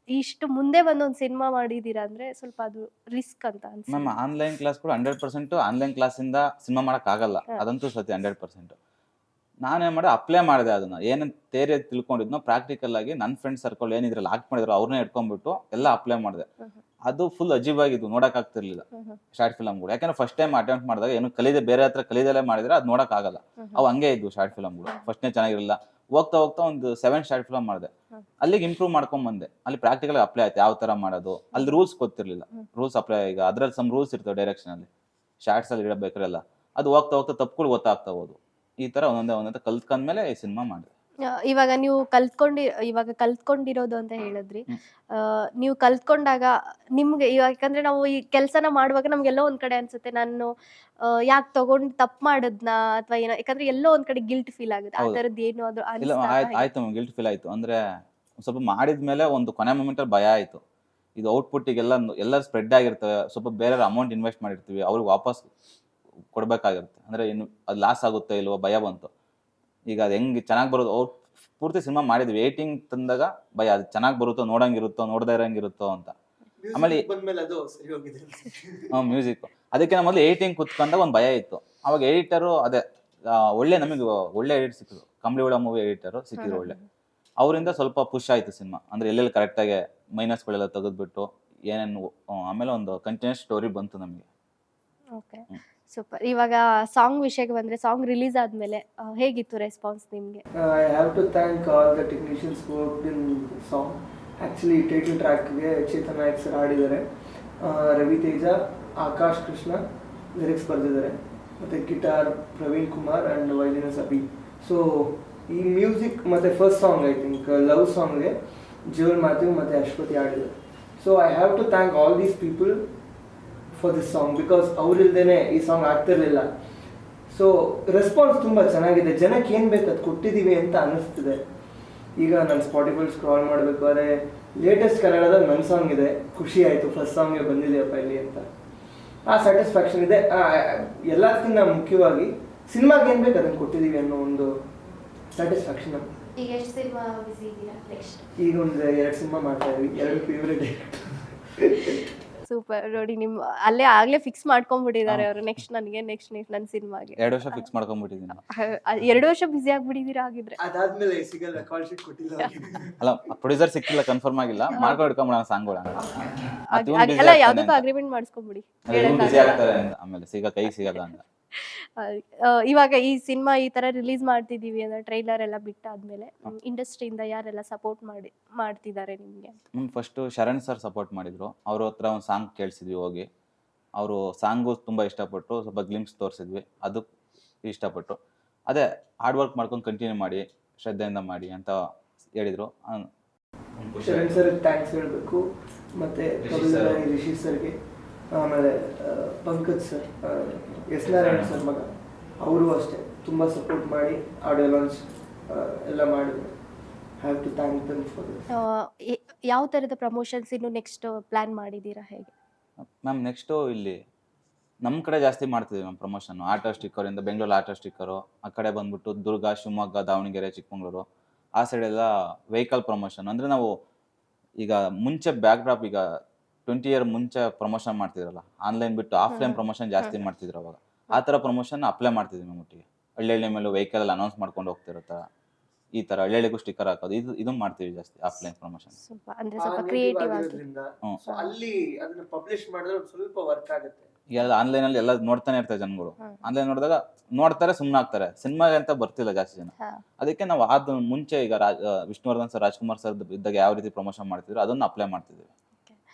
ಇಷ್ಟು ಮುಂದೆ ಬಂದು ಒಂದು ಸಿನಿಮಾ ಮಾಡಿದೀರಾ ಅಂದ್ರೆ ಸ್ವಲ್ಪ ಅದು ರಿಸ್ಕ್ ಅಂತ ಅನ್ಸುತ್ತೆ. ಮ್ಯಾಮ್, ಆನ್ಲೈನ್ ಕ್ಲಾಸ್ ಕೂಡ 100% ಆನ್ಲೈನ್ ಕ್ಲಾಸ್ ಇಂದ ಸಿನಿಮಾ ಮಾಡಕ್ ಆಗಲ್ಲ, ಅದಂತೂ ಸತ್ಯ 100%. ನಾನೇನ್ ಮಾಡಿದೆ, ಅಪ್ಲೈ ಮಾಡಿದೆ. ಅದನ್ನ ಏನೇನು ಥಿಯರಿ ತಿಳ್ಕೊಂಡಿದ್ನೋ ಪ್ರಾಕ್ಟಿಕಲ್ ಆಗಿ ನನ್ನ ಫ್ರೆಂಡ್ ಸರ್ಕಲ್ ಏನಿದ್ರಲ್ಲ ಆಕ್ಟ್ ಮಾಡಿದ್ರು ಅವ್ರನ್ನೇ ಇಟ್ಕೊಂಡ್ಬಿಟ್ಟು ಎಲ್ಲ ಅಪ್ಲೈ ಮಾಡಿದೆ. ಅದು ಫುಲ್ ಅಜೀಬ್ ಆಗಿದ್ದು, ನೋಡಕ್ ಆಗ್ತಿರ್ಲಿಲ್ಲ ಶಾರ್ಟ್ ಫಿಲಮ್ಗಳು. ಯಾಕಂದ್ರೆ ಫಸ್ಟ್ ಟೈಮ್ ಅಟೆಂಪ್ಟ್ ಮಾಡಿದಾಗ ಏನು ಬೇರೆ ಹತ್ರ ಕಲಿದಲ್ಲೇ ಮಾಡಿದ್ರೆ ಅದು ನೋಡಕ್ ಆಗಲ್ಲ. ಅವು ಹಂಗೆ ಇದ್ವು ಶಾರ್ಟ್ ಫಿಲಮ್ಗಳು. ಫಸ್ಟ್ನೇ ಚೆನ್ನಾಗಿರಲಿಲ್ಲ. ಹೋಗ್ತಾ ಒಂದು 7 ಶಾರ್ಟ್ ಫಿಲಮ್ ಮಾಡಿದೆ. ಅಲ್ಲಿಗೆ ಇಂಪ್ರೂವ್ ಮಾಡ್ಕೊಂಡ್ ಬಂದೆ. ಅಲ್ಲಿ ಪ್ರಾಕ್ಟಿಕಲ್ ಅಪ್ಲೈ ಆಯ್ತು, ಯಾವ ತರ ಮಾಡೋದು. ಅಲ್ಲಿ ರೂಲ್ಸ್ ಗೊತ್ತಿರ್ಲಿಲ್ಲ, ರೂಲ್ಸ್ ಅಪ್ಲೈ. ಈಗ ಅದ್ರಲ್ಲಿ ಸಮ್ ರೂಲ್ಸ್ ಇರ್ತವೆ ಡೈರೆಕ್ಷನ್ ಅಲ್ಲಿ, ಶಾರ್ಟ್ಸ್ ಅಲ್ಲಿ ಇಡಬೇಕ್ರೆಲ್ಲ. ಅದು ಹೋಗ್ತಾ ತಪ್ಪುಗಳು ಗೊತ್ತಾಗ್ತಾ ಹೋದು. ಈ ತರ ಒಂದೊಂದೇ ಕಲ್ತ್ಕೊಂಡ್ಮೇಲೆ ಈ ಸಿನಿಮಾ ಮಾಡಿದೆ. ಇವಾಗ ನೀವು ಕಲ್ತ್ಕೊಂಡಿರೋದು ಅಂತ ಹೇಳಿದ್ರಿ. ನೀವು ಕಲ್ತ್ಕೊಂಡಾಗ ನಿಮ್ಗೆ ಯಾಕಂದ್ರೆ ನಾವು ಈ ಕೆಲ್ಸನ ಮಾಡುವಾಗ ನಮ್ಗೆಲ್ಲೋ ಒಂದ್ ಕಡೆ ಅನ್ಸುತ್ತೆ, ನಾನು ಯಾಕೆ ತಗೊಂಡ್ ತಪ್ಪು ಮಾಡದ್ನ ಅಥವಾ ಏನೋ, ಯಾಕಂದ್ರೆ ಎಲ್ಲೋ ಒಂದ್ ಕಡೆ ಗಿಲ್ಟ್ ಫೀಲ್ ಆಗುತ್ತೆ. ಆ ತರದ್ ಏನು ಅದು ಆಯ್ತು, ಗಿಲ್ಟ್ ಫೀಲ್ ಆಯ್ತು. ಅಂದ್ರೆ ಸ್ವಲ್ಪ ಮಾಡಿದ್ಮೇಲೆ ಒಂದು ಕೊನೆ ಮೂಮೆಂಟ್ ಅಲ್ಲಿ ಭಯ ಆಯ್ತು, ಇದು ಔಟ್ಪುಟ್ಟಿಗೆಲ್ಲ ಎಲ್ಲರೂ ಸ್ಪ್ರೆಡ್ ಆಗಿರ್ತವೆ, ಸ್ವಲ್ಪ ಬೇರೆ ಅಮೌಂಟ್ ಇನ್ವೆಸ್ಟ್ ಮಾಡಿರ್ತೀವಿ, ಅವ್ರಿಗೆ ವಾಪಸ್ ಕೊಡಬೇಕಾಗಿರುತ್ತೆ. ಅಂದರೆ ಇನ್ನು ಅದು ಲಾಸ್ ಆಗುತ್ತೆ ಇಲ್ವೋ ಭಯ ಬಂತು. ಈಗ ಅದು ಹೆಂಗೆ ಚೆನ್ನಾಗಿ ಬರೋದು, ಪೂರ್ತಿ ಸಿನಿಮಾ ಮಾಡಿದ್ವಿ, 18 ತಂದಾಗ ಭಯ ಅದು ಚೆನ್ನಾಗಿ ಬರುತ್ತೋ, ನೋಡಂಗಿರುತ್ತೋ, ನೋಡ್ದೇ ಇರೋಂಗಿರುತ್ತೋ ಅಂತ. ಆಮೇಲೆ ಬಂದ್ಮೇಲೆ ಅದು ಸರಿ ಹೋಗಿದೆ. ಮ್ಯೂಸಿಕ್ ಅದಕ್ಕೆ ಮೊದಲು 18 ಕುತ್ಕೊಂಡಾಗ ಒಂದು ಭಯ ಇತ್ತು. ಅವಾಗ ಎಡಿಟರು ಅದೇ ನಮಗೆ ಒಳ್ಳೆ ಎಡಿಟ್ ಸಿಕ್ಕಿದ್ರು, ಕಂಬಳಿಹುಳ ಮೂವಿ ಎಡಿಟರು ಸಿಕ್ಕಿದ್ರು ಒಳ್ಳೆ. ಅವರಿಂದ ಸ್ವಲ್ಪ ಪುಷ್ ಆಯಿತು ಸಿನಿಮಾ. ಅಂದರೆ ಎಲ್ಲೆಲ್ಲಿ ಕರೆಕ್ಟಾಗಿ ಮೈನಸ್ಗಳೆಲ್ಲ ತೆಗೆದ್ಬಿಟ್ಟು ಏನೇನು ಆಮೇಲೆ ಒಂದು ಕಂಟಿನ್ಯೂಸ್ ಸ್ಟೋರಿ ಬಂತು ನಮಗೆ. Okay, super. ಇವಾಗ ಸಾಂಗ್ ವಿಷಯಕ್ಕೆ ಬಂದ್ರೆ, ಸಾಂಗ್ ರಿಲೀಸ್ ಆದ್ಮೇಲೆ ಹೇಗಿತ್ತು ರೆಸ್ಪಾನ್ಸ್ ನಿಮ್ಗೆ? I have to thank all the technicians who worked in the song. Actually title trackಗೆ ಚೇತನ್ ನಾಯಕ್ ಸರ್ ಹಾಡಿದ್ದಾರೆ, ರವಿ ತೇಜ, ಆಕಾಶ್ ಕೃಷ್ಣ ಲಿರಿಕ್ಸ್ ಬರೆದಿದ್ದಾರೆ, ಮತ್ತು guitar Praveen Kumar and violins Abhi. So ಈ ಮ್ಯೂಸಿಕ್ ಮತ್ತು first song I think love ಸಾಂಗ್ಗೆ ಜೋಲ್ ಮ್ಯಾಥ್ಯೂ ಮತ್ತು ಅಶ್ವತಿ ಹಾಡಿದ್ದಾರೆ. So I have to thank all these people for this song, because ಅವ್ರಿಲ್ದೇ ಈ ಸಾಂಗ್ ಆಗ್ತಿರ್ಲಿಲ್ಲ. ಸೊ ರೆಸ್ಪಾನ್ಸ್ ತುಂಬ ಚೆನ್ನಾಗಿದೆ, ಜನಕ್ಕೆ ಏನು ಬೇಕು ಅದು ಕೊಟ್ಟಿದ್ದೀವಿ ಅಂತ ಅನ್ನಿಸ್ತಿದೆ. ಈಗ ನಾನು ಸ್ಪಾಟಿಫೈ ಸ್ಕ್ರಾಲ್ ಮಾಡಬೇಕಾದ್ರೆ ಲೇಟೆಸ್ಟ್ ಕನ್ನಡದಲ್ಲಿ ನನ್ನ ಸಾಂಗ್ ಇದೆ, ಖುಷಿ ಆಯಿತು, ಫಸ್ಟ್ ಸಾಂಗ್ಗೆ ಬಂದಿದೆಯಪ್ಪ ಇಲ್ಲಿ ಅಂತ. ಆ ಸ್ಯಾಟಿಸ್ಫ್ಯಾಕ್ಷನ್ ಇದೆ. ಎಲ್ಲದಕ್ಕಿಂತ ಮುಖ್ಯವಾಗಿ ಸಿನಿಮಾಗೆ ಏನು ಬೇಕು ಅದನ್ನು ಕೊಟ್ಟಿದ್ದೀವಿ ಅನ್ನೋ ಒಂದು ಸ್ಯಾಟಿಸ್ಫ್ಯಾಕ್ಷನ್. ಈಗ ಎಷ್ಟು ಸಿನಿಮಾ ಬಿಸಿ ಇದ್ದೀರಾ ನೆಕ್ಸ್ಟ್? ಈಗ ಒಂದು 2 ಸಿನಿಮಾ ಮಾಡ್ತಾ ಇದ್ವಿ, 2 ಫೇವ್ರೇಟ್. ಸೂಪರ್. ನೋಡಿ, ಅಲ್ಲೇ ಆಗ್ಲೇ ಫಿಕ್ಸ್ ಮಾಡ್ಕೊಂಡ್ಬಿಟ್ಟಿದ್ದಾರೆ ಅವರು, ನೆಕ್ಸ್ಟ್ ನನ್ನ ಸಿನಿಮಾಗೆ 2 ವರ್ಷ ಫಿಕ್ಸ್ ಮಾಡ್ಕೊಂಡ್ಬಿಟ್ಟಿದ್ದೀನಿ. 2 ವರ್ಷ ಬಿಸಿ ಆಗ್ಬಿಟ್ಟಿದ್ದೀರಾ ಆಗಿದ್ರೆ? ಅದಾದ್ಮೇಲೆ ಸಿಗಲ್ಲ, ಕಾಲ್ ಶೀಟ್ ಕೊಟ್ಟಿಲ್ಲ. ಅಲ್ಲ, ಪ್ರೊಡ್ಯೂಸರ್ ಸಿಕ್ಕಿಲ್ಲ, ಕನ್ಫರ್ಮ್ ಆಗಿಲ್ಲ, ಮಾಡ್ಕೊಂಡು ಇಟ್ಕೊಂಡ್ಬಿಡೋಣ ಸಾಂಗ್ಗಳ. ಅಲ್ಲ, ಯಾವ್ದಕ್ಕೂ ಅಗ್ರಿಮೆಂಟ್ ಮಾಡಿಸ್ಕೊಂಬಿಡಿ, ಬಿಸಿ ಆಗ್ತಾರೆ ಅಂತ, ಆಮೇಲೆ ಕೈಗೆ ಸಿಗಲ್ಲ ಅಂತ. ಇವಾಗ ಈ ಸಿನಿಮಾ ಈ ತರ ರಿಲೀಸ್ ಮಾಡ್ತಿದೀವಿ ಅಂದ್ರೆ ಟ್ರೈಲರ್ ಎಲ್ಲ ಬಿಟ್ಟಾದ್ಮೇಲೆ ಇಂಡಸ್ಟ್ರಿಯಿಂದ ಯಾರೆಲ್ಲ ಸಪೋರ್ಟ್ ಮಾಡ್ತಿದ್ದಾರೆ ನಿಮ್ಗೆ? ಫಸ್ಟ್ ಶರಣ್ ಸರ್ ಸಪೋರ್ಟ್ ಮಾಡಿದ್ರು. ಅವ್ರ ಹತ್ರ ಒಂದು ಸಾಂಗ್ ಕೇಳಿಸಿದ್ವಿ ಹೋಗಿ, ಅವರು ಸಾಂಗು ತುಂಬ ಇಷ್ಟಪಟ್ಟು, ಸ್ವಲ್ಪ ಗ್ಲಿಮ್ಸ್ ತೋರಿಸಿದ್ವಿ, ಅದು ಇಷ್ಟಪಟ್ಟು. ಅದೇ ಹಾರ್ಡ್ ವರ್ಕ್ ಮಾಡ್ಕೊಂಡು ಕಂಟಿನ್ಯೂ ಮಾಡಿ, ಶ್ರದ್ಧೆಯಿಂದ ಮಾಡಿ ಅಂತ ಹೇಳಿದ್ರು. ಶರಣ್ ಸರ್ ಥ್ಯಾಂಕ್ಸ್ ಹೇಳಬೇಕು, ಮತ್ತು ರಿಷಿ ಸರ್ಗೆ, ಆಮೇಲೆ Pankaj sir, S Narayan sir ಮಗ, ಅವರು ಅಷ್ಟೇ ತುಂಬ ಸಪೋರ್ಟ್ ಮಾಡಿ ಆಡಿಯೋ ಲಾಂಚ್ ಎಲ್ಲ ಮಾಡಿದ್ರು. Have to thank them for this. ಯಾವ ಥರದ ಪ್ರಮೋಷನ್ಸ್ ಇನ್ನು ನೆಕ್ಸ್ಟ್ ಪ್ಲಾನ್ ಮಾಡಿದ್ದೀರಾ, ಹೇಗೆ ಮ್ಯಾಮ್? ನೆಕ್ಸ್ಟು ಇಲ್ಲಿ ನಮ್ಮ ಕಡೆ ಜಾಸ್ತಿ ಮಾಡ್ತಿದ್ದೀವಿ ಮ್ಯಾಮ್ ಪ್ರಮೋಷನ್. ಆಟೋ ಸ್ಟಿಕ್ಕರಿಂದ ಬೆಂಗಳೂರು ಆಟೋ ಸ್ಟಿಕ್ಕರು, ಆ ಕಡೆ ಬಂದ್ಬಿಟ್ಟು ದುರ್ಗ, ಶಿವಮೊಗ್ಗ, ದಾವಣಗೆರೆ, ಚಿಕ್ಕಮಗಳೂರು ಆ ಸೈಡೆಲ್ಲ ವೆಹಿಕಲ್ ಪ್ರಮೋಷನ್. ಅಂದರೆ ನಾವು ಈಗ ಮುಂಚೆ ಬ್ಯಾಕ್ ಡ್ರಾಪ್, ಈಗ 20 ಇಯರ್ ಮುಂಚೆ ಪ್ರಮೋಷನ್ ಮಾಡ್ತಿದ್ರಲ್ಲ, ಆನ್ಲೈನ್ ಬಿಟ್ಟು ಆಫ್ಲೈನ್ ಪ್ರಮೋಷನ್ ಜಾಸ್ತಿ ಮಾಡ್ತಿದ್ರು ಅವಾಗ. ಆ ಥರ ಪ್ರಮೋಷನ್ ಅಪ್ಲೈ ಮಾಡ್ತಿದ್ವಿ ನಮ್ಮ ಒಟ್ಟಿಗೆ. ಹಳ್ಳಿ ಮೇಲೂ ವೆಹಿಕಲ್ ಎಲ್ಲ ಅನೌನ್ಸ್ ಮಾಡ್ಕೊಂಡು ಹೋಗ್ತಿರುತ್ತಾ, ಈ ಥರ ಹಳ್ಳಿಗೂ ಸ್ಟಿಕ್ಕರ್ ಹಾಕೋದು, ಇದು ಮಾಡ್ತೀವಿ ಜಾಸ್ತಿ ಆಫ್ಲೈನ್ ಪ್ರಮೋಷನ್. ಅಂದ್ರೆ ಸ್ವಲ್ಪ ಕ್ರಿಯೇಟಿವ್ ಆಗಿ ಅಲ್ಲಿ ಅದನ್ನ ಪಬ್ಲಿಷ್ ಮಾಡಿದ್ರೆ ಸ್ವಲ್ಪ ವರ್ಕ್ ಆಗುತ್ತೆ. ಈಗ ಆನ್ಲೈನಲ್ಲಿ ಎಲ್ಲ ನೋಡ್ತಾನೆ ಇರ್ತಾರೆ ಜನಗಳು. ಆನ್ಲೈನ್ ನೋಡಿದಾಗ ನೋಡ್ತಾರೆ, ಸುಮ್ಮನೆ ಆಗ್ತಾರೆ, ಸಿನಿಮಾಗೆ ಅಂತ ಬರ್ತಿಲ್ಲ ಜಾಸ್ತಿ ಜನ. ಅದಕ್ಕೆ ನಾವು ಅದು ಮುಂಚೆ ಈಗ ವಿಷ್ಣುವರ್ಧನ್ ಸರ್, ರಾಜ್ಕುಮಾರ್ ಸರ್ ಇದ್ದಾಗ ಯಾವ ರೀತಿ ಪ್ರಮೋಷನ್ ಮಾಡ್ತಿದ್ರು ಅದನ್ನು ಅಪ್ಲೈ ಮಾಡ್ತಿದ್ವಿ.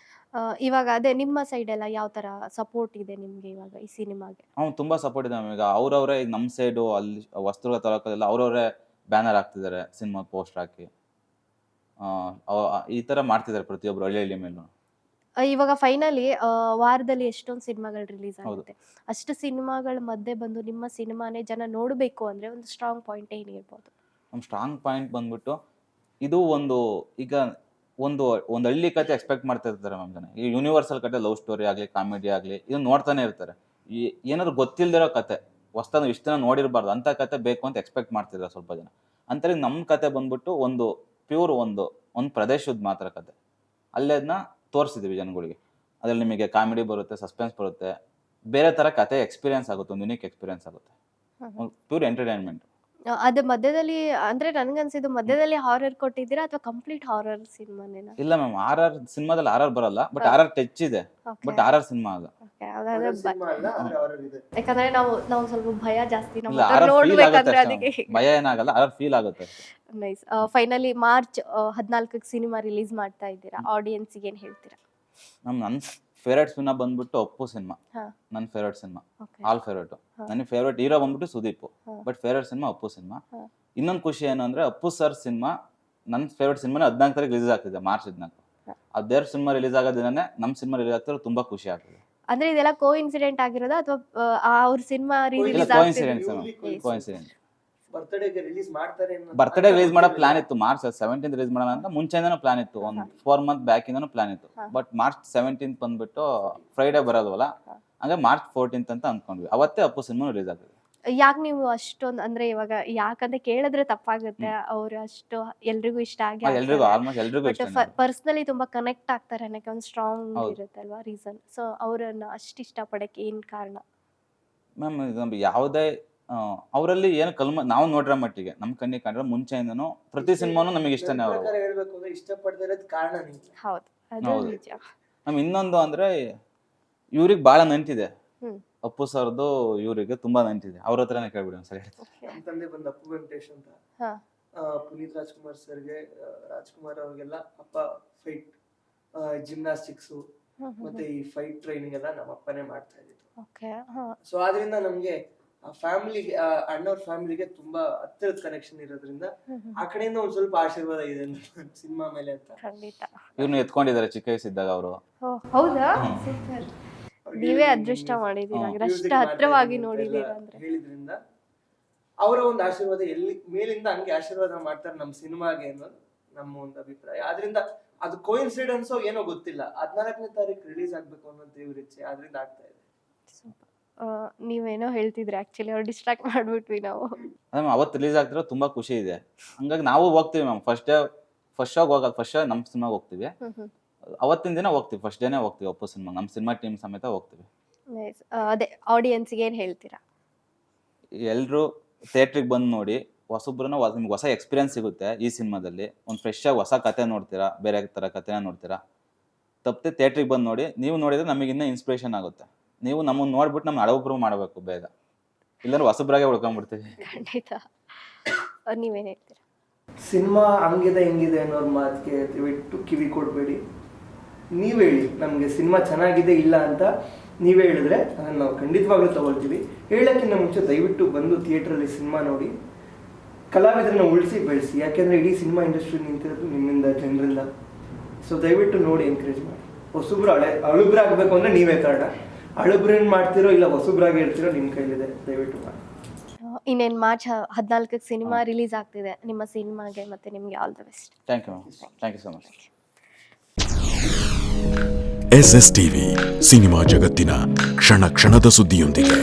ಇವಾಗ ಅದೇ ನಿಮ್ಮ ಸೈಡ್ ಎಲ್ಲ ಯಾವ ತರ ಸಪೋರ್ಟ್ ಇದೆ ನಿಮ್ಗೆ ಇವಾಗ ಈ ಸಿನಿಮಾಗೆ? ತುಂಬಾ ಸಪೋರ್ಟ್ ಇದೆ ಈಗ. ಅವ್ರವ್ರೆ ಈಗ ನಮ್ಮ ಸೈಡು ಅಲ್ಲಿ ವಸ್ತುಗಳ ತಾಲೂಕಲ್ಲೆಲ್ಲ ಅವ್ರವ್ರೆ ಬ್ಯಾನರ್ ಹಾಕ್ತಿದ್ದಾರೆ, ಸಿನಿಮಾ ಪೋಸ್ಟರ್ ಹಾಕಿ ಈ ತರ ಮಾಡ್ತಿದ್ದಾರೆ ಪ್ರತಿಯೊಬ್ರು ಹಳ್ಳಿ ಮೇಲೂ. ಇವಾಗ ಫೈನಲಿ ವಾರದಲ್ಲಿ ಎಷ್ಟೊಂದು ಸಿನಿಮಾಗಳು ರಿಲೀಸ್ ಆಗುತ್ತೆ, ಅಷ್ಟು ಸಿನಿಮಾಗಳ ಮಧ್ಯೆ ಬಂದು ನಿಮ್ಮ ಸಿನಿಮಾನೇ ಜನ ನೋಡಬೇಕು ಅಂದ್ರೆ ಒಂದು ಸ್ಟ್ರಾಂಗ್ ಪಾಯಿಂಟ್ ಏನಿರ್ಬೋದು? ನಮ್ಮ ಸ್ಟ್ರಾಂಗ್ ಪಾಯಿಂಟ್ ಬಂದ್ಬಿಟ್ಟು ಇದು ಒಂದು ಈಗ ಒಂದು ಹಳ್ಳಿ ಕತೆ ಎಕ್ಸ್ಪೆಕ್ಟ್ ಮಾಡ್ತಾ ಇರ್ತಾರೆ ನಮ್ಮ ಜನ. ಈ ಯೂನಿವರ್ಸಲ್ ಕತೆ, ಲವ್ ಸ್ಟೋರಿ ಆಗಲಿ, ಕಾಮಿಡಿ ಆಗಲಿ, ಇದು ನೋಡ್ತಾನೆ ಇರ್ತಾರೆ. ಏನಾದ್ರು ಗೊತ್ತಿಲ್ದಿರೋ ಕತೆ, ಹೊಸ್ತಾನು ಇಷ್ಟು ದಿನ ನೋಡಿರಬಾರ್ದು ಅಂತ ಕತೆ ಬೇಕು ಅಂತ ಎಕ್ಸ್ಪೆಕ್ಟ್ ಮಾಡ್ತಿದ್ದಾರೆ ಸ್ವಲ್ಪ ಜನ. ಅಂತೇಳಿ ನಮ್ಮ ಕತೆ ಬಂದ್ಬಿಟ್ಟು ಒಂದು ಪ್ಯೂರ್ ಒಂದು ಪ್ರದೇಶದ ಮಾತ್ರ ಕತೆ, ಅಲ್ಲೇ ಅದನ್ನ ತೋರಿಸಿದ್ವಿ ಜನಗಳಿಗೆ. ಅದ್ರಲ್ಲಿ ನಿಮಗೆ ಕಾಮಿಡಿ ಬರುತ್ತೆ, ಸಸ್ಪೆನ್ಸ್ ಬರುತ್ತೆ, ಬೇರೆ ಥರ ಕತೆ ಎಕ್ಸ್ಪೀರಿಯನ್ಸ್ ಆಗುತ್ತೆ, ಒಂದು ಯುನಿಕ್ ಎಕ್ಸ್ಪೀರಿಯನ್ಸ್ ಆಗುತ್ತೆ, ಪ್ಯೂರ್ ಎಂಟರ್ಟೈನ್ಮೆಂಟ್. ಅದು ಮಧ್ಯದಲ್ಲಿ ಅಂದ್ರೆ ನನ್ಗನ್ಸಿದ್ದು ಮಧ್ಯದಲ್ಲಿ ಹಾರರ್ ಕೊಟ್ಟಿದ್ದೀರಾ ಅಥವಾ ಕಂಪ್ಲೀಟ್ ಹಾರರ್ ಸಿನಿಮಾನೇನಾ? ಇಲ್ಲ ಮ್ಯಾಮ್, ಆರ್ಆರ್ ಸಿನಿಮಾದಲ್ಲಿ ಆರ್ಆರ್ ಬರಲ್ಲ, ಬಟ್ ಆರ್ಆರ್ ಟಚ್ ಇದೆ, ಬಟ್ ಆರ್ಆರ್ ಸಿನಿಮಾ ಅಲ್ಲ. ಯಾಕಂದ್ರೆ ನಾವು ಸ್ವಲ್ಪ ಭಯ ಜಾಸ್ತಿ ನೋಡ್ಬೇಕಾದ್ರೆ ಅದಕ್ಕೆ ಭಯ ಏನಾಗಲ್ಲ, ಆರ್ಆರ್ ಫೀಲ್ ಆಗುತ್ತೆ. ನೈಸ್. ಫೈನಲಿ ಮಾರ್ಚ್ 14ಕ್ಕೆ ಸಿನಿಮಾ ರಿಲೀಸ್ ಮಾಡ್ತಾ ಇದ್ದೀರಾ, ಆಡಿಯನ್ಸ್ಗೆ ಏನ್ ಹೇಳ್ತೀರಾ? ನನ್ನ ಫೇವ್ರೇಟ್ ಸಿನಿಮಾ ಬಂದ್ಬಿಟ್ಟು ಅಪ್ಪು ಸಿನಿಮಾ, ನನ್ನ ಫೇವ್ರೇಟ್ ಸಿನಿಮಾ, ಆಲ್ ಫೇವ್ರೇಟ್. ನನ್ನ ಫೇವ್ರೇಟ್ ಹೀರೋ ಬಂದ್ಬಿಟ್ಟು Sudeep, but favourite cinema Appu cinema. ಇನ್ನೊಂದು ಖುಷಿ ಏನು ಅಂದ್ರೆ ಅಪ್ಪು ಸರ್ ಸಿನಿಮಾ ನನ್ನ ಫೇವ್ರೇಟ್ ಸಿನಿಮಾನೇ 14 ತಾರೀಕು ರಿಲೀಸ್ ಆಗ್ತಿದೆ, ಮಾರ್ಚ್ 14. ಅದೇರ್ ಸಿನಿಮಾ ರಿಲೀಸ್ ಆಗೋ ದಿನನೇ ನಮ್ಮ ಸಿನಿಮಾ ರಿಲೀಸ್ ಆಗ್ತಿರೋ ತುಂಬಾ ಖುಷಿ ಆಗ್ತಿದೆ. ಅಂದ್ರೆ ಇದೆಲ್ಲ ಕೋ ಇನ್ಸಿಡೆಂಟ್ ಆಗಿರೋದಾ ಅಥವಾ ಅವ್ರ ಸಿನಿಮಾ ರಿಲೀಸ್ ಕೋಇನ್ಸಿಡೆನ್ಸ್? ಬರ್ತ್ಡೇಗೆ ರಿಲೀಸ್ ಮಾಡ್ತಾರೆ ಬರ್ತ್ಡೇ ರಿಲೀಸ್ ಮಾಡೋ ಪ್ಲಾನ್ ಇತ್ತು, ಮಾರ್ಚ್ 17 ರಿಲೀಸ್ ಮಾಡೋಣ ಅಂತ ಮುಂಚೆಯಿಂದನೂ ಪ್ಲಾನ್ ಇತ್ತು, ಒಂದು 4 ಮಂತ್ ಬ್ಯಾಕ್ ಇಂದನೂ ಪ್ಲಾನ್ ಇತ್ತು. ಬಟ್ ಮಾರ್ಚ್ 17 ಬಂದ್ಬಿಟ್ಟು ಫ್ರೈಡೇ ಬರೋದವಲ್ಲ, ಹಂಗೆ ಮಾರ್ಚ್ 14 ಅಂತ ಅಂದ್ಕೊಂಡ್ವಿ. ಅವತ್ತೇ ಅಪ್ಪು ಸಿನಿಮಾ ರಿಲೀಸ್ ಆಗಿದೆ. ಯಾಕೆ ನೀವು ಅಷ್ಟೊಂದು ಅಂದ್ರೆ ಇವಾಗ ಯಾಕಂದ್ರೆ ಕೇಳಿದ್ರೆ ತಪ್ಪಾಗುತ್ತೆ, ಅವ್ರು ಅಷ್ಟು ಎಲ್ರಿಗೂ ಇಷ್ಟ ಆಗಿ ಎಲ್ರಿಗೂ ಆಲ್ಮೋಸ್ಟ್ ಎಲ್ರಿಗೂ ಇಷ್ಟ. ಪರ್ಸನಲಿ ತುಂಬಾ ಕನೆಕ್ಟ್ ಆಗ್ತಾರೆ ಅನ್ನಕ್ಕೆ ಒಂದು ಸ್ಟ್ರಾಂಗ್ ಹೌದು. ಇರುತ್ತೆ ಅಲ್ವಾ ರೀಸನ್. ಸೊ ಅವ್ರನ್ನ ಅಷ್ಟು ಇಷ್ಟಪಡಕ್ಕೆ ಏನ್ ಕಾರಣ? ಮ್ಯಾಮ್ ಯಾವುದೇ ಅವರಲ್ಲಿ ಏನು ನಾವು ನೋಡಿರೋ ಮಟ್ಟಿಗೆ ನಮ್ಮ ಕಣ್ಣಿಗೆ ಕಂಡ್ರೆ ಮುಂಚೆಯಿಂದನೂ ಪ್ರತಿ ಸಿನಿಮಾನು ನಮಗೆ ಇಷ್ಟನೇ. ಅವರು ಹೇಳ್ಬೇಕು ಅಂದ್ರೆ ಇಷ್ಟಪಡದೇ ಇರೋದ್ ಕಾರಣ ನೀವು. ಹೌದು, ಅದು ಹೌದು. ನಿಜ. ನಮ್ ಇನ್ನೊಂದು ಅಂದ್ರೆ ಇವ್ರಿಗೆ ಬಹಳ ನಂಟಿದೆ, ಹ್ಮ್. ಅಪ್ಪು ಸರ್ದು ಇವರಿಗೆ ತುಂಬಾ ನಂಟಿದೆ. ಅವ್ರ ಹತ್ರನೇ ಕೇಳ್ಬಿಡಿ ಒಂದ್ಸಲ. Okay. ನಮ್ಮ ತಂದೆ ಬಂದು ಅಪ್ಪು ವೆಂಕಟೇಶ್ ಅಂತ. ಹಾ. ಪುನೀತ್ ರಾಜ್ಕುಮಾರ್ ಸರ್ಗೆ, ರಾಜ್ಕುಮಾರ್ ಅವ್ರಿಗೆಲ್ಲ ಅಪ್ಪ ಫೈಟ್, ಜಿಮ್ನಾಸ್ಟಿಕ್ಸ್ ಮತ್ತೆ ಈ ಫೈಟ್ ಟ್ರೈನಿಂಗ್ ಎಲ್ಲ ನಮ್ಮ ಅಪ್ಪನೇ ಮಾಡ್ತಾ ಇದ್ದಿದ್ದು. ಓಕೆ. ಹಾ. ಸೊ ಆದ್ರಿಂದ ನಮ್ಗೆ ಫ್ಯಾಮಿಲಿಗೆ, ಅಣ್ಣವ್ರ ಫ್ಯಾಮಿಲಿಗೆ ತುಂಬಾ ಹತ್ತಿರದ ಕನೆಕ್ಷನ್ ಇರೋದ್ರಿಂದ ಆ ಕಡೆಯಿಂದ ಒಂದ್ ಸ್ವಲ್ಪ ಆಶೀರ್ವಾದ ಇದೆ ಸಿನಿಮಾ ಮೇಲೆ ಅಂತ. ಖಂಡಿತ. ಇವ್ರನ್ನ ಎತ್ಕೊಂಡಿದ್ದಾರೆ ಚಿಕ್ಕ ವಯಸ್ಸಿದ್ದಾಗ ಅವರು. ಓ, ಹೌದಾ? ಸೂಪರ್. ನೀವೇ ಅದೃಷ್ಟ ಮಾಡಿದೀರಾ, ಅಷ್ಟು ಹತ್ರವಾಗಿ ನೋಡಿದೀರಾ ಅಂದ್ರೆ. ಹೇಳಿದ್ರಿಂದ ಅವರ ಒಂದು ಆಶೀರ್ವಾದ ಎಲ್ಲಿ ಮೇಲಿಂದ ಹಂಗೆ ಆಶೀರ್ವಾದ ಮಾಡ್ತಾರೆ ನಮ್ಮ ಸಿನಿಮಾಗೆ ಅನ್ನೋದು ನಮ್ಮ ಒಂದು ಅಭಿಪ್ರಾಯ. ಆದ್ರಿಂದ ಅದು ಕೋಇನ್ಸಿಡೆನ್ಸ್ ಏನೋ ಗೊತ್ತಿಲ್ಲ, 14ನೇ ತಾರೀಕು ರಿಲೀಸ್ ಆಗ್ಬೇಕು ಅನ್ನೋ ದೇವ್ರ ಇಚ್ಛೆ, ಆದ್ರಿಂದ ಆಗ್ತಾ ಇದೆ. ನೀವೇನೋ ಹೇಳ್ತಿದ್ರಿ, ಆಕ್ಚುಲಿ ಅವ್ರು ಡಿಸ್ಟ್ರಾಕ್ಟ್ ಮಾಡ್ಬಿಟ್ವಿ ನಾವು. ಮ್ಯಾಮ್ ಅವತ್ತು ರಿಲೀಸ್ ಆಗ್ತಿರೋ ತುಂಬಾ ಖುಷಿ ಇದೆ. ಹಂಗಾಗಿ ನಾವು ಹೋಗ್ತೀವಿ ಮ್ಯಾಮ್. ಫಸ್ಟ್ ಶೋ ಹೋಗೋದು, ಫಸ್ಟ್ ಶೋ ನಮ್ಮ ಸಿನಿಮಾಗೆ ಹೋಗ್ತೀವಿ. ಅವತ್ತಿನ ದಿನ ಹೋಗ್ತೀವಿ, ಫಸ್ಟ್ ಡೇನೇ ಹೋಗ್ತೀವಿ ಅಪ್ಪು ಸಿನಿಮಾ. ನಮ್ಮ ಸಿನಿಮಾ ಟೀಮ್ ಸಮೇತ ಹೋಗ್ತೀವಿ. ಅದೇ ಆಡಿಯನ್ಸ್ಗೆ ಏನ್ ಹೇಳ್ತೀರಾ? ಎಲ್ಲರೂ ಥಿಯೇಟ್ರಿಗೆ ಬಂದು ನೋಡಿ, ಹೊಸಬ್ರನ್ನ ನಿಮ್ಗೆ ಹೊಸ ಎಕ್ಸ್ಪೀರಿಯನ್ಸ್ ಸಿಗುತ್ತೆ ಈ ಸಿನಿಮಾದಲ್ಲಿ. ಒಂದು ಫ್ರೆಶ್ ಆಗಿ ಹೊಸ ಕತೆ ನೋಡ್ತೀರಾ, ಬೇರೆ ಥರ ಕತೆನ ನೋಡ್ತೀರಾ. ತಪ್ಪದೆ ಥಿಯೇಟ್ರಿಗೆ ಬಂದು ನೋಡಿ. ನೀವು ನೋಡಿದ್ರೆ ನಮಗೆ ಇನ್ನೂ ಇನ್ಸ್ಪಿರೇಷನ್ ಆಗುತ್ತೆ. ನೀವು ನಮ್ಮನ್ನು ನೋಡ್ಬಿಟ್ಟು ನಮ್ಮ ಹಳಬ್ರು ಮಾಡಬೇಕು ಬೇಗ, ಇಲ್ಲಾಂದ್ರೆ ಹೊಸಬ್ರಾಗೆ ಉಳ್ಕೊಂಡ್ಬಿಡ್ತೀವಿ. ಖಂಡಿತ. ನೀವೇನ್ ಹೇಳ್ತೀರಾ? ಸಿನಿಮಾ ಹಂಗಿದೆ ಹಿಂಗಿದೆ ಅನ್ನೋರ್ ಮಾತಿಗೆ ದಯವಿಟ್ಟು ಕಿವಿ ಕೊಡಬೇಡಿ. ನೀವ್ ಹೇಳಿ, ನಮ್ಗೆ ಸಿನಿಮಾ ಚೆನ್ನಾಗಿದೆ ಇಲ್ಲ ಅಂತ ನೀವೇ ಹೇಳಿದ್ರೆ ಅದನ್ನ ನಾವು ಖಂಡಿತವಾಗ್ಲೂ ತಗೊಳ್ತೀವಿ. ಹೇಳಕ್ಕಿಂತ ಮುಂಚೆ ದಯವಿಟ್ಟು ಬಂದು ಥಿಯೇಟ್ರಲ್ಲಿ ಸಿನಿಮಾ ನೋಡಿ, ಕಲಾವಿದರನ್ನ ಉಳಿಸಿ ಬೆಳೆಸಿ. ಯಾಕೆಂದ್ರೆ ಇಡೀ ಸಿನಿಮಾ ಇಂಡಸ್ಟ್ರಿ ನಿಂತಿರೋದು ನಿಮ್ಮಿಂದ, ಜನರಿಂದ. ಸೊ ದಯವಿಟ್ಟು ನೋಡಿ, ಎನ್ಕರೇಜ್ ಮಾಡಿ. ಹೊಸಬ್ರು ಅಳುಬ್ರಾಗಬೇಕು ಅಂದ್ರೆ ನೀವೇ ಕಾರಣ. ಅಳುಬ್ರೇನ್ ಮಾಡ್ತಿರೋ ಇಲ್ಲ ಹೊಸಬ್ರಾಗಿ ಹೇಳ್ತಿರೋ ನಿಮ್ಮ ಕೈಲಿದೆ, ದಯವಿಟ್ಟು ಮಾಡಿ. ಇನ್ನೇನು ಮಾರ್ಚ್ 14ಕ್ಕೆ ಸಿನಿಮಾ ರಿಲೀಸ್ ಆಗ್ತಿದೆ. ನಿಮ್ಮ ಸಿನಿಮಾಗೆ ಮತ್ತೆ ನಿಮ್ಗೆ all the best. Thank you ma'am, thank you so much. SS TV, cinema ಜಗತ್ತಿನ ಕ್ಷಣ ಕ್ಷಣದ ಸುದ್ದಿಯೊಂದಿಗೆ.